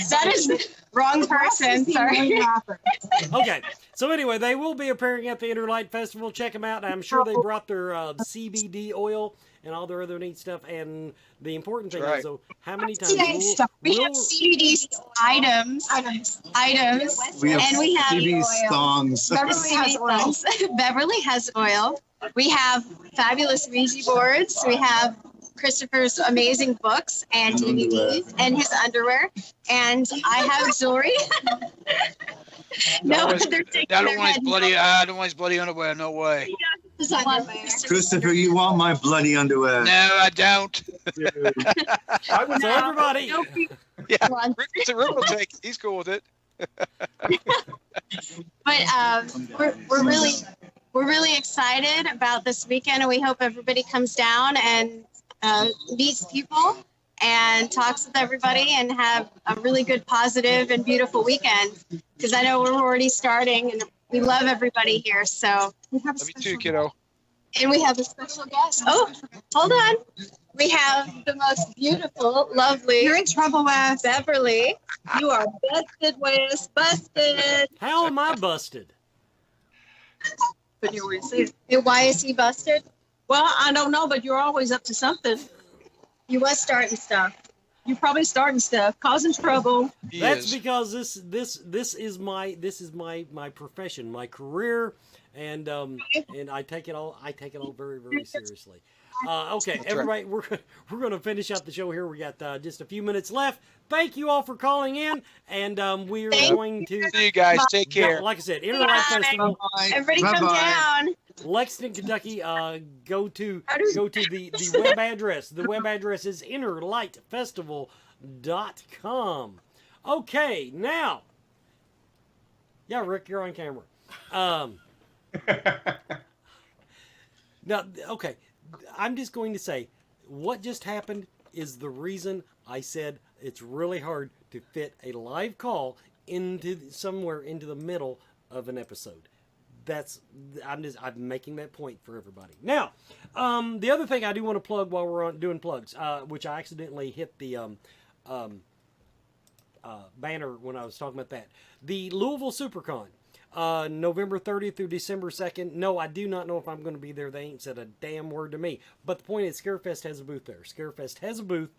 That is the wrong person. Sorry. Okay. So anyway, they will be appearing at the Inner Light Festival. Check them out. I'm sure they brought their CBD oil and all their other neat stuff. And the important thing is, though, how many times we have CBD items. We have and we have CBD songs. Beverly has oil. Beverly has oil. We have fabulous Ouija boards. We have Christopher's amazing books and DVDs and his underwear. And I have jewelry. No, they're taking I don't want his bloody underwear. No way. Christopher, you want my bloody underwear? No, I don't. So everybody. Yeah, Rick will take it. He's cool with it. But we're really excited about this weekend, and we hope everybody comes down and meets people and talks with everybody and have a really good, positive, and beautiful weekend. Because I know we're already starting, and we love everybody here. So we have love you too, kiddo. And we have a special guest. Oh, hold on. We have the most beautiful, lovely. You're in trouble, Wes. Beverly. You are busted, Wes. Busted. How am I busted? But you were saying, why is he busted? Well, I don't know, but you're always up to something. You was starting stuff. You're probably starting stuff, causing trouble. That's because this is my profession, my career, and I take it all very, very seriously. Okay, that's everybody, right. we're going to finish out the show here. We got just a few minutes left. Thank you all for calling in, and we are going to see you guys. Take care. Like I said, Inner Light Festival. Everybody come down. Lexington, Kentucky. Go to the web address. The web address is innerlightfestival.com. Okay, now. Yeah, Rick, you're on camera. Now, okay. I'm just going to say, what just happened is the reason I said it's really hard to fit a live call into the middle of an episode. I'm making that point for everybody. Now, the other thing I do want to plug while we're doing plugs, which I accidentally hit the banner when I was talking about that. The Louisville SuperCon. November 30th through December 2nd. No, I do not know if I'm going to be there. They ain't said a damn word to me. But the point is, Scarefest has a booth there. Scarefest has a booth.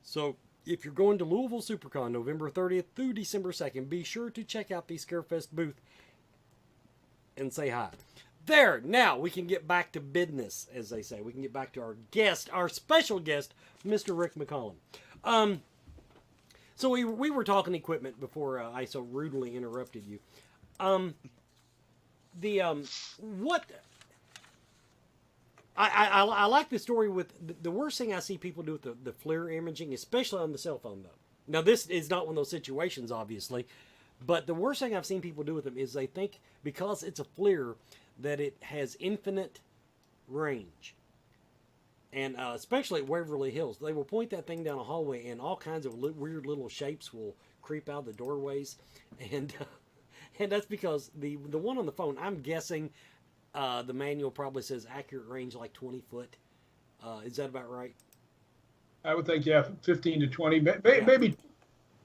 So if you're going to Louisville SuperCon, November 30th through December 2nd, be sure to check out the Scarefest booth and say hi. There, now we can get back to business, as they say. We can get back to our guest, our special guest, Mr. Rick McCallum. So we were talking equipment before I so rudely interrupted you. I like the story with the worst thing I see people do with the FLIR imaging, especially on the cell phone, though. Now, this is not one of those situations, obviously, but the worst thing I've seen people do with them is they think because it's a FLIR that it has infinite range. And especially at Waverly Hills, they will point that thing down a hallway and all kinds of weird little shapes will creep out the doorways. And that's because the one on the phone, I'm guessing the manual probably says accurate range like 20 foot. Is that about right? I would think, yeah, 15 to 20. Maybe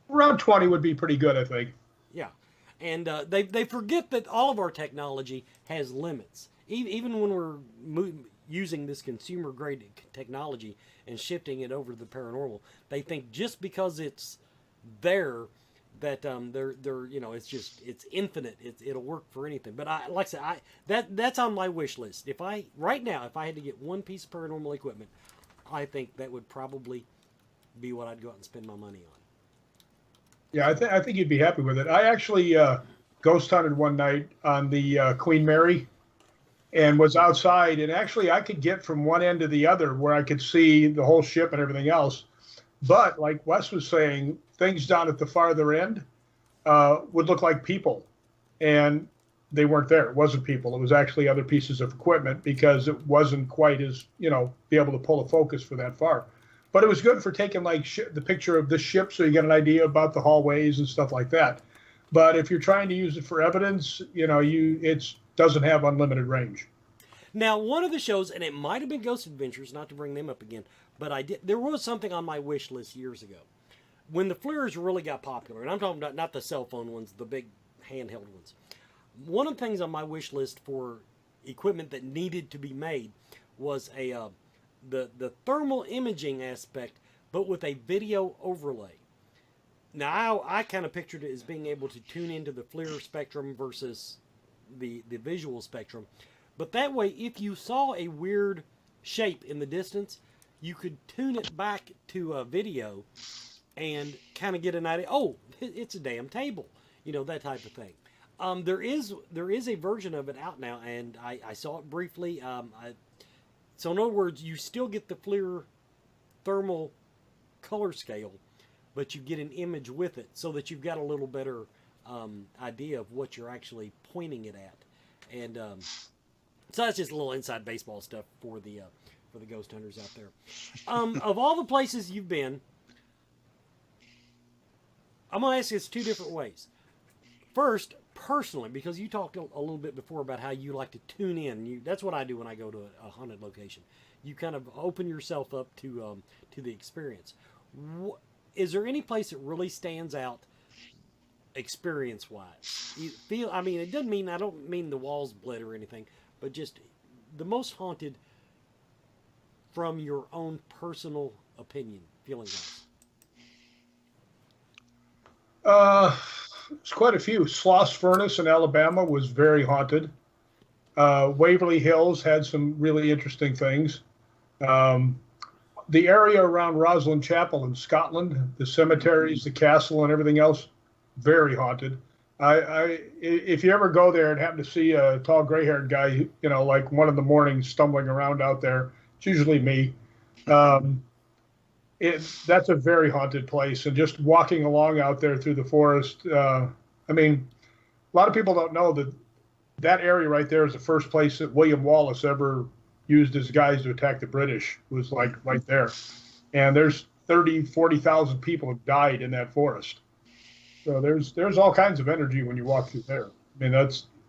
around 20 would be pretty good, I think. Yeah. And they forget that all of our technology has limits. Even when we're using this consumer-grade technology and shifting it over to the paranormal, they think just because it's there that they're it's infinite. It'll work for anything. But like I said, that's on my wish list. If I had to get one piece of paranormal equipment, I think that would probably be what I'd go out and spend my money on. Yeah, I think you'd be happy with it. I actually ghost hunted one night on the Queen Mary and was outside, and actually I could get from one end to the other where I could see the whole ship and everything else. But like Wes was saying, things down at the farther end would look like people, and they weren't there. It wasn't people. It was actually other pieces of equipment because it wasn't quite as, be able to pull a focus for that far. But it was good for taking like the picture of the ship so you get an idea about the hallways and stuff like that. But if you're trying to use it for evidence, it doesn't have unlimited range. Now, one of the shows, and it might have been Ghost Adventures, not to bring them up again, but there was something on my wish list years ago. When the FLIRs really got popular, and I'm talking about not the cell phone ones, the big handheld ones. One of the things on my wish list for equipment that needed to be made was the thermal imaging aspect, but with a video overlay. Now, I kind of pictured it as being able to tune into the FLIR spectrum versus the visual spectrum. But that way, if you saw a weird shape in the distance, you could tune it back to a video and kind of get an idea. Oh, it's a damn table, that type of thing. There is a version of it out now, and I saw it briefly. So in other words, you still get the FLIR thermal color scale, but you get an image with it so that you've got a little better idea of what you're actually pointing it at. And so that's just a little inside baseball stuff for the ghost hunters out there. Of all the places you've been, I'm going to ask you this two different ways. First, personally, because you talked a little bit before about how you like to tune in. That's what I do when I go to a haunted location. You kind of open yourself up to the experience. Is there any place that really stands out experience-wise? It doesn't mean, I don't mean the walls bled or anything, but just the most haunted from your own personal opinion, feeling-wise. There's quite a few. Sloss Furnace in Alabama was very haunted. Waverly Hills had some really interesting things. The area around Roslyn Chapel in Scotland, the cemeteries, the castle, and everything else, very haunted. If you ever go there and happen to see a tall gray-haired guy, like 1 in stumbling around out there, it's usually me. That's a very haunted place, and just walking along out there through the forest. A lot of people don't know that area right there is the first place that William Wallace ever used his guys to attack the British. Was like right there, and there's 40,000 people have died in that forest. So there's all kinds of energy when you walk through there.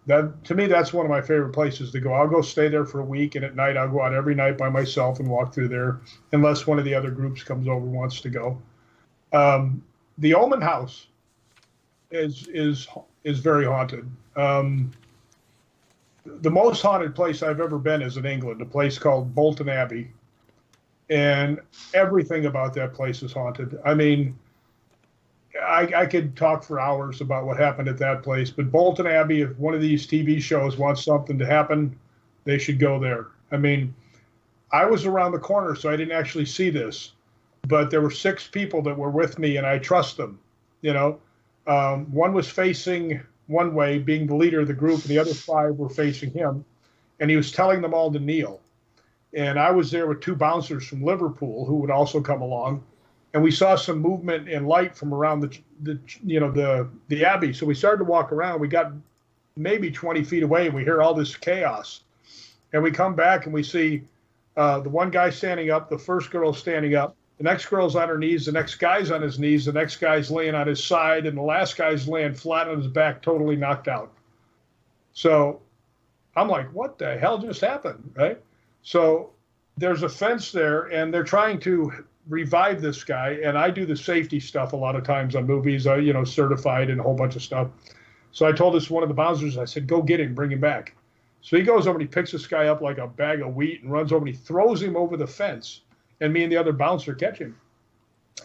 To me, that's one of my favorite places to go. I'll go stay there for a week, and at night I'll go out every night by myself and walk through there, unless one of the other groups comes over and wants to go. The Omen House is very haunted. The most haunted place I've ever been is in England, a place called Bolton Abbey, and everything about that place is haunted. I could talk for hours about what happened at that place, but Bolton Abbey, if one of these TV shows wants something to happen, they should go there. I was around the corner, so I didn't actually see this, but there were 6 people that were with me, and I trust them. One was facing one way, being the leader of the group, and the other 5 were facing him, and he was telling them all to kneel. And I was there with two bouncers from Liverpool who would also come along. And we saw some movement and light from around the Abbey. So we started to walk around. We got maybe 20 feet away, and we hear all this chaos. And we come back, and we see the one guy standing up, the first girl standing up, the next girl's on her knees, the next guy's on his knees, the next guy's laying on his side, and the last guy's laying flat on his back, totally knocked out. So I'm like, what the hell just happened, right? So there's a fence there, and they're trying to revive this guy, and I do the safety stuff a lot of times on movies, certified and a whole bunch of stuff. So I told one of the bouncers, I said, go get him, bring him back. So he goes over and he picks this guy up like a bag of wheat and runs over and he throws him over the fence, and me and the other bouncer catch him.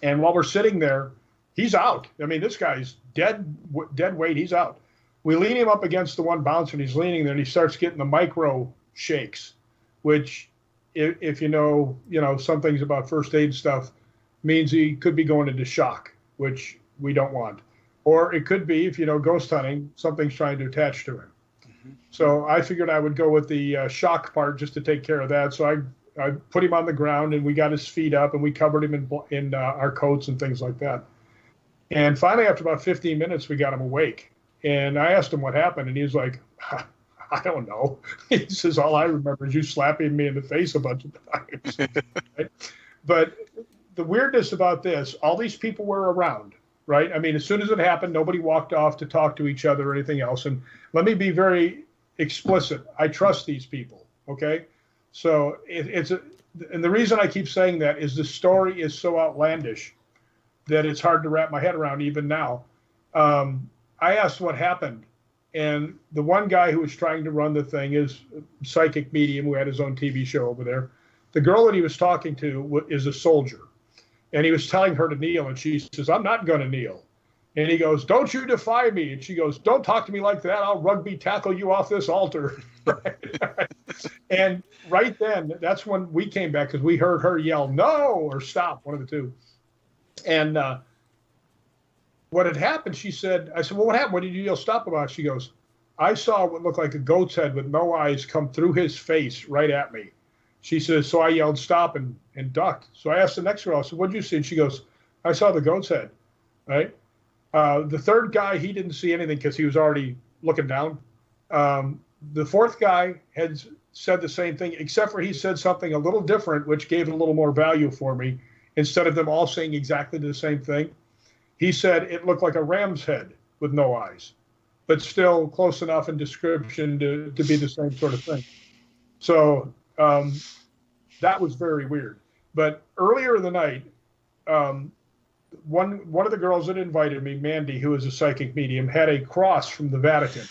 And while we're sitting there, he's out. I mean, this guy's dead weight, he's out. We lean him up against the one bouncer, and he's leaning there, and he starts getting the micro shakes, which, if you know some things about first aid stuff, means he could be going into shock, which we don't want. Or it could be, if you know ghost hunting, something's trying to attach to him. Mm-hmm. So I figured I would go with the shock part just to take care of that. So I put him on the ground, and we got his feet up, and we covered him in our coats and things like that. And finally, after about 15 minutes, we got him awake. And I asked him what happened, and he was like, I don't know. He says, all I remember is you slapping me in the face a bunch of times. Right? But the weirdness about this, all these people were around, right? I mean, as soon as it happened, nobody walked off to talk to each other or anything else. And let me be very explicit. I trust these people, okay? So and the reason I keep saying that is the story is so outlandish that it's hard to wrap my head around even now. I asked what happened. And the one guy who was trying to run the thing is a psychic medium who had his own TV show over there. The girl that he was talking to is a soldier. And he was telling her to kneel. And she says, I'm not going to kneel. And he goes, don't you defy me. And she goes, don't talk to me like that. I'll rugby tackle you off this altar. And right then, that's when we came back, because we heard her yell, no, or stop, one of the two. And what had happened, she said, I said, well, what happened? What did you yell stop about? She goes, I saw what looked like a goat's head with no eyes come through his face right at me. She says, so I yelled stop and ducked. So I asked the next girl, I said, what did you see? And she goes, I saw the goat's head, right? The third guy, he didn't see anything because he was already looking down. The fourth guy had said the same thing, except for he said something a little different, which gave it a little more value for me. Instead of them all saying exactly the same thing, he said it looked like a ram's head with no eyes, but still close enough in description to be the same sort of thing. So that was very weird. But earlier in the night, one of the girls that invited me, Mandy, who is a psychic medium, had a cross from the Vatican.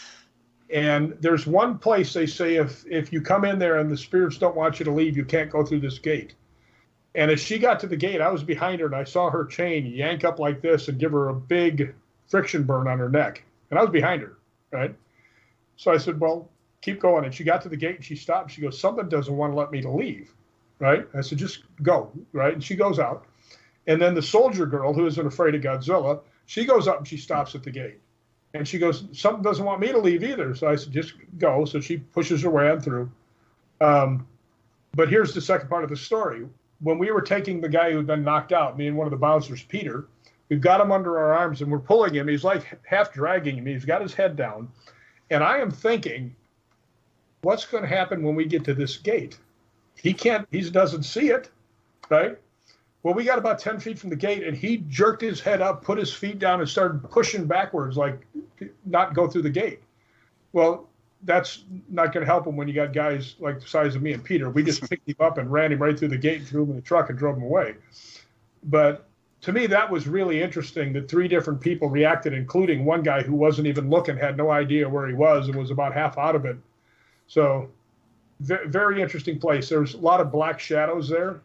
And there's one place they say if you come in there and the spirits don't want you to leave, you can't go through this gate. And as she got to the gate, I was behind her, and I saw her chain yank up like this and give her a big friction burn on her neck. And I was behind her, right? So I said, well, keep going. And she got to the gate, and she stopped. She goes, something doesn't want to let me to leave, right? I said, just go, right? And she goes out. And then the soldier girl, who isn't afraid of Godzilla, she goes up and she stops at the gate. And she goes, something doesn't want me to leave either. So I said, just go. So she pushes her way on through. But here's the second part of the story. When we were taking the guy who had been knocked out, me and one of the bouncers, Peter, we've got him under our arms and we're pulling him. He's like half dragging him. He's got his head down. And I am thinking, what's going to happen when we get to this gate? He doesn't see it, right? Well, we got about 10 feet from the gate, and he jerked his head up, put his feet down, and started pushing backwards, like not go through the gate. Well, that's not going to help him when you got guys like the size of me and Peter. We just picked him up and ran him right through the gate and threw him in the truck and drove him away. But to me, that was really interesting that 3 different people reacted, including one guy who wasn't even looking, had no idea where he was, and was about half out of it. So very interesting place. There was a lot of black shadows there.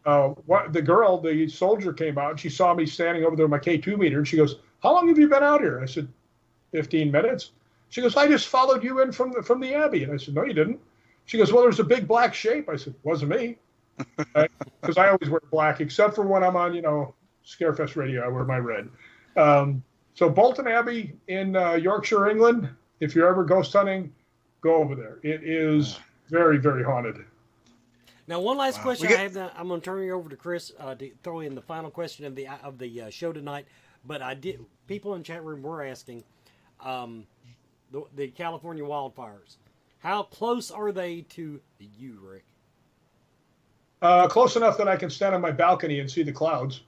The soldier came out, and she saw me standing over there with my K2 meter, and she goes, how long have you been out here? I said, 15 minutes. She goes, I just followed you in from the Abbey. And I said, no, you didn't. She goes, well, there's a big black shape. I said, wasn't me. Because I always wear black, except for when I'm on, Scarefest Radio, I wear my red. So Bolton Abbey in Yorkshire, England, if you're ever ghost hunting, go over there. It is very, very haunted. Now, one last question I have. I'm going to turn you over to Chris to throw in the final question of the show tonight. But people in the chat room were asking the California wildfires. How close are they to you, Rick? Close enough that I can stand on my balcony and see the clouds.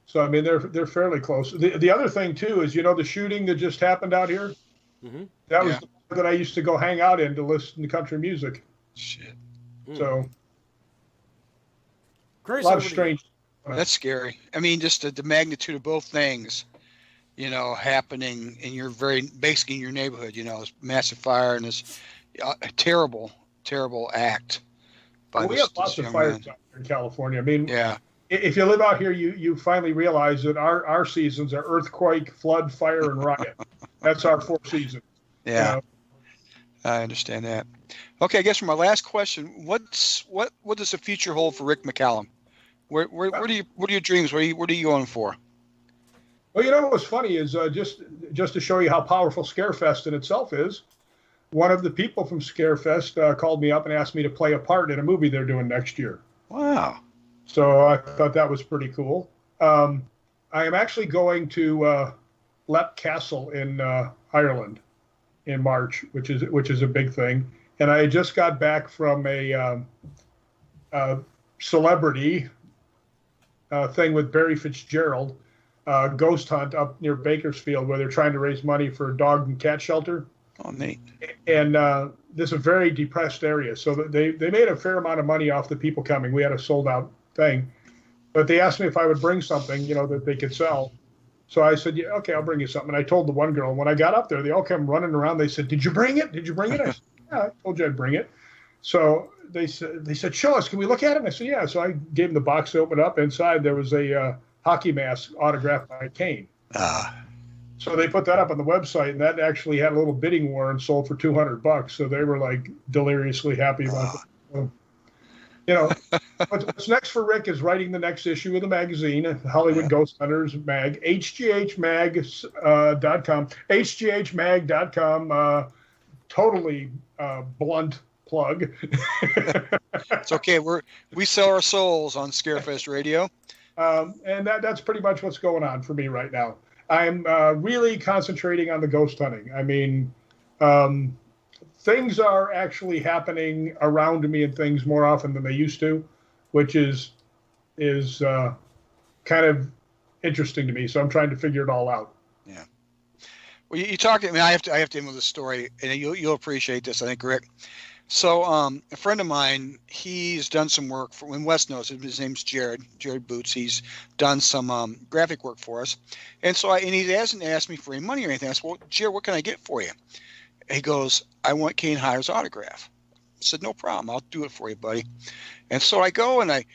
So I mean, they're fairly close. The other thing too is, the shooting that just happened out here. Mm-hmm. That was the one that I used to go hang out in to listen to country music. Shit. So, Chris, a lot of strange. That's scary. I mean, just the magnitude of both things, happening in basically in your neighborhood. This massive fire and this terrible act. We have lots of fires out here in California. I mean, if you live out here, you finally realize that our seasons are earthquake, flood, fire, and riot. That's our 4 seasons. Yeah, I understand that. Okay, I guess for my last question, what does the future hold for Rick McCallum? What are your dreams? What are you going for? Well, what's funny is just to show you how powerful Scarefest in itself is. One of the people from Scarefest called me up and asked me to play a part in a movie they're doing next year. Wow! So I thought that was pretty cool. I am actually going to Lep Castle in Ireland in March, which is a big thing. And I just got back from a celebrity thing with Barry Fitzgerald, ghost hunt up near Bakersfield, where they're trying to raise money for a dog and cat shelter. Oh, neat. And this is a very depressed area. So they made a fair amount of money off the people coming. We had a sold out thing. But they asked me if I would bring something, that they could sell. So I said, yeah, okay, I'll bring you something. And I told the one girl, and when I got up there, they all came running around. They said, did you bring it? Did you bring it? I said, yeah, I told you I'd bring it. So they said, show us. Can we look at it? And I said, yeah. So I gave them the box to open up. Inside, there was a hockey mask autographed by Kane. So they put that up on the website, and that actually had a little bidding war and sold for $200. So they were like deliriously happy about it. So, what's next for Rick is writing the next issue of the magazine, Hollywood Ghost Hunters Mag, hghmag.com, hghmag.com, totally blunt plug. It's okay. We sell our souls on Scarefest Radio. And that's pretty much what's going on for me right now. I'm really concentrating on the ghost hunting. I mean, things are actually happening around me and things more often than they used to, which is kind of interesting to me. So I'm trying to figure it all out. Yeah. Well, you talked. I mean, I have to end with a story, and you'll appreciate this, I think, Rick. So a friend of mine, he's done some work when Wes knows him. His name's Jared Boots. He's done some graphic work for us. And so he hasn't asked me for any money or anything. I said, well, Jared, what can I get for you? He goes, I want Kane Hodder's autograph. I said, no problem. I'll do it for you, buddy. And so I go and I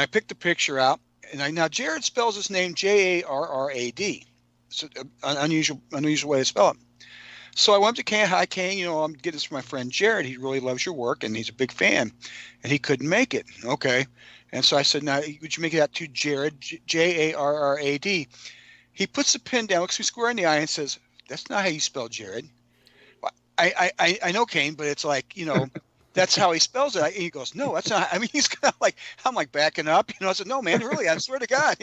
pick the picture out. And now Jared spells his name Jarrad. It's an unusual way to spell it. So I went to Kane. Hi, Kane. I'm getting this from my friend Jared. He really loves your work, and he's a big fan. And he couldn't make it. Okay. And so I said, now, would you make that to Jared, Jarrad? He puts the pen down, looks me square in the eye, and says, that's not how you spell Jared. I know, Kane, but it's like, that's how he spells it. He goes, no, that's not. I mean, he's kind of like, I'm like backing up. I said, no, man, really, I swear to God.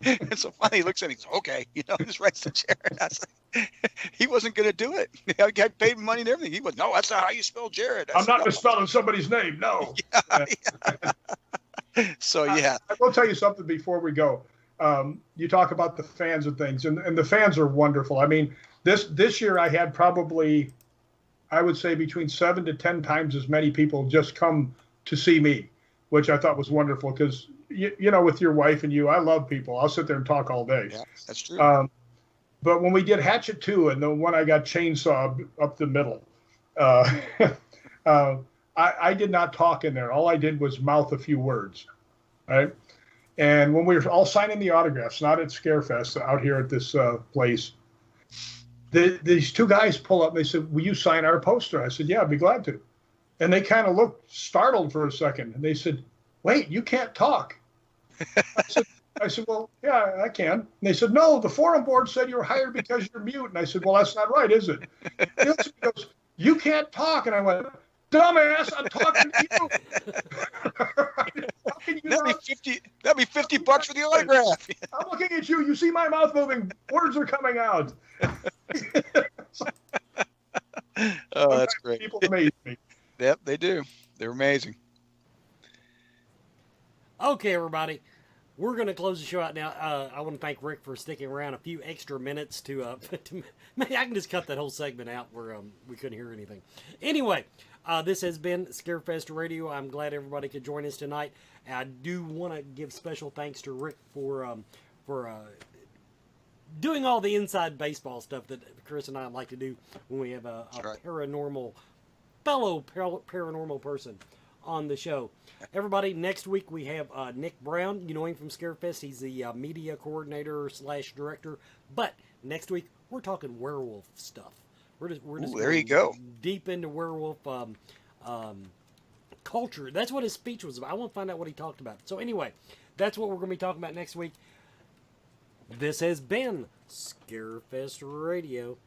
And so finally he looks at me and goes, okay, just writes the Jared. I was like, he wasn't going to do it. I paid money and everything. He was, no, that's not how you spell Jared. I'm not misspelling somebody's name. No. Yeah. So, yeah. I will tell you something before we go. You talk about the fans and things, and the fans are wonderful. I mean, this year I had probably, I would say, between 7 to 10 times as many people just come to see me, which I thought was wonderful because, with your wife and you, I love people. I'll sit there and talk all day. Yeah, that's true. But when we did Hatchet 2 and the one I got chainsawed up the middle, I did not talk in there. All I did was mouth a few words, right? And when we were all signing the autographs, not at Scarefest, out here at this place, these two guys pull up and they said, will you sign our poster? I said, yeah, I'd be glad to. And they kind of looked startled for a second. And they said, wait, you can't talk. I said, well, yeah, I can. And they said, no, the forum board said you were hired because you're mute. And I said, well, that's not right, is it? He goes, you can't talk. And I went, Dumbass, I'm talking to you. How can you That'd not? be $50 for the autograph. I'm looking at you. You see my mouth moving. Words are coming out. Oh, that's great. People amaze me. Yep, they do. They're amazing. Okay, everybody. We're going to close the show out now. I want to thank Rick for sticking around a few extra minutes to maybe I can just cut that whole segment out where we couldn't hear anything. Anyway, this has been Scarefest Radio. I'm glad everybody could join us tonight. I do want to give special thanks to Rick for doing all the inside baseball stuff that Chris and I like to do when we have a paranormal person on the show. Everybody, next week we have Nick Brown. You know him from Scarefest. He's the media coordinator / director. But next week we're talking werewolf stuff. We're just there you go. Deep into werewolf culture. That's what his speech was about. I want to find out what he talked about. So anyway, that's what we're going to be talking about next week. This has been Scarefest Radio.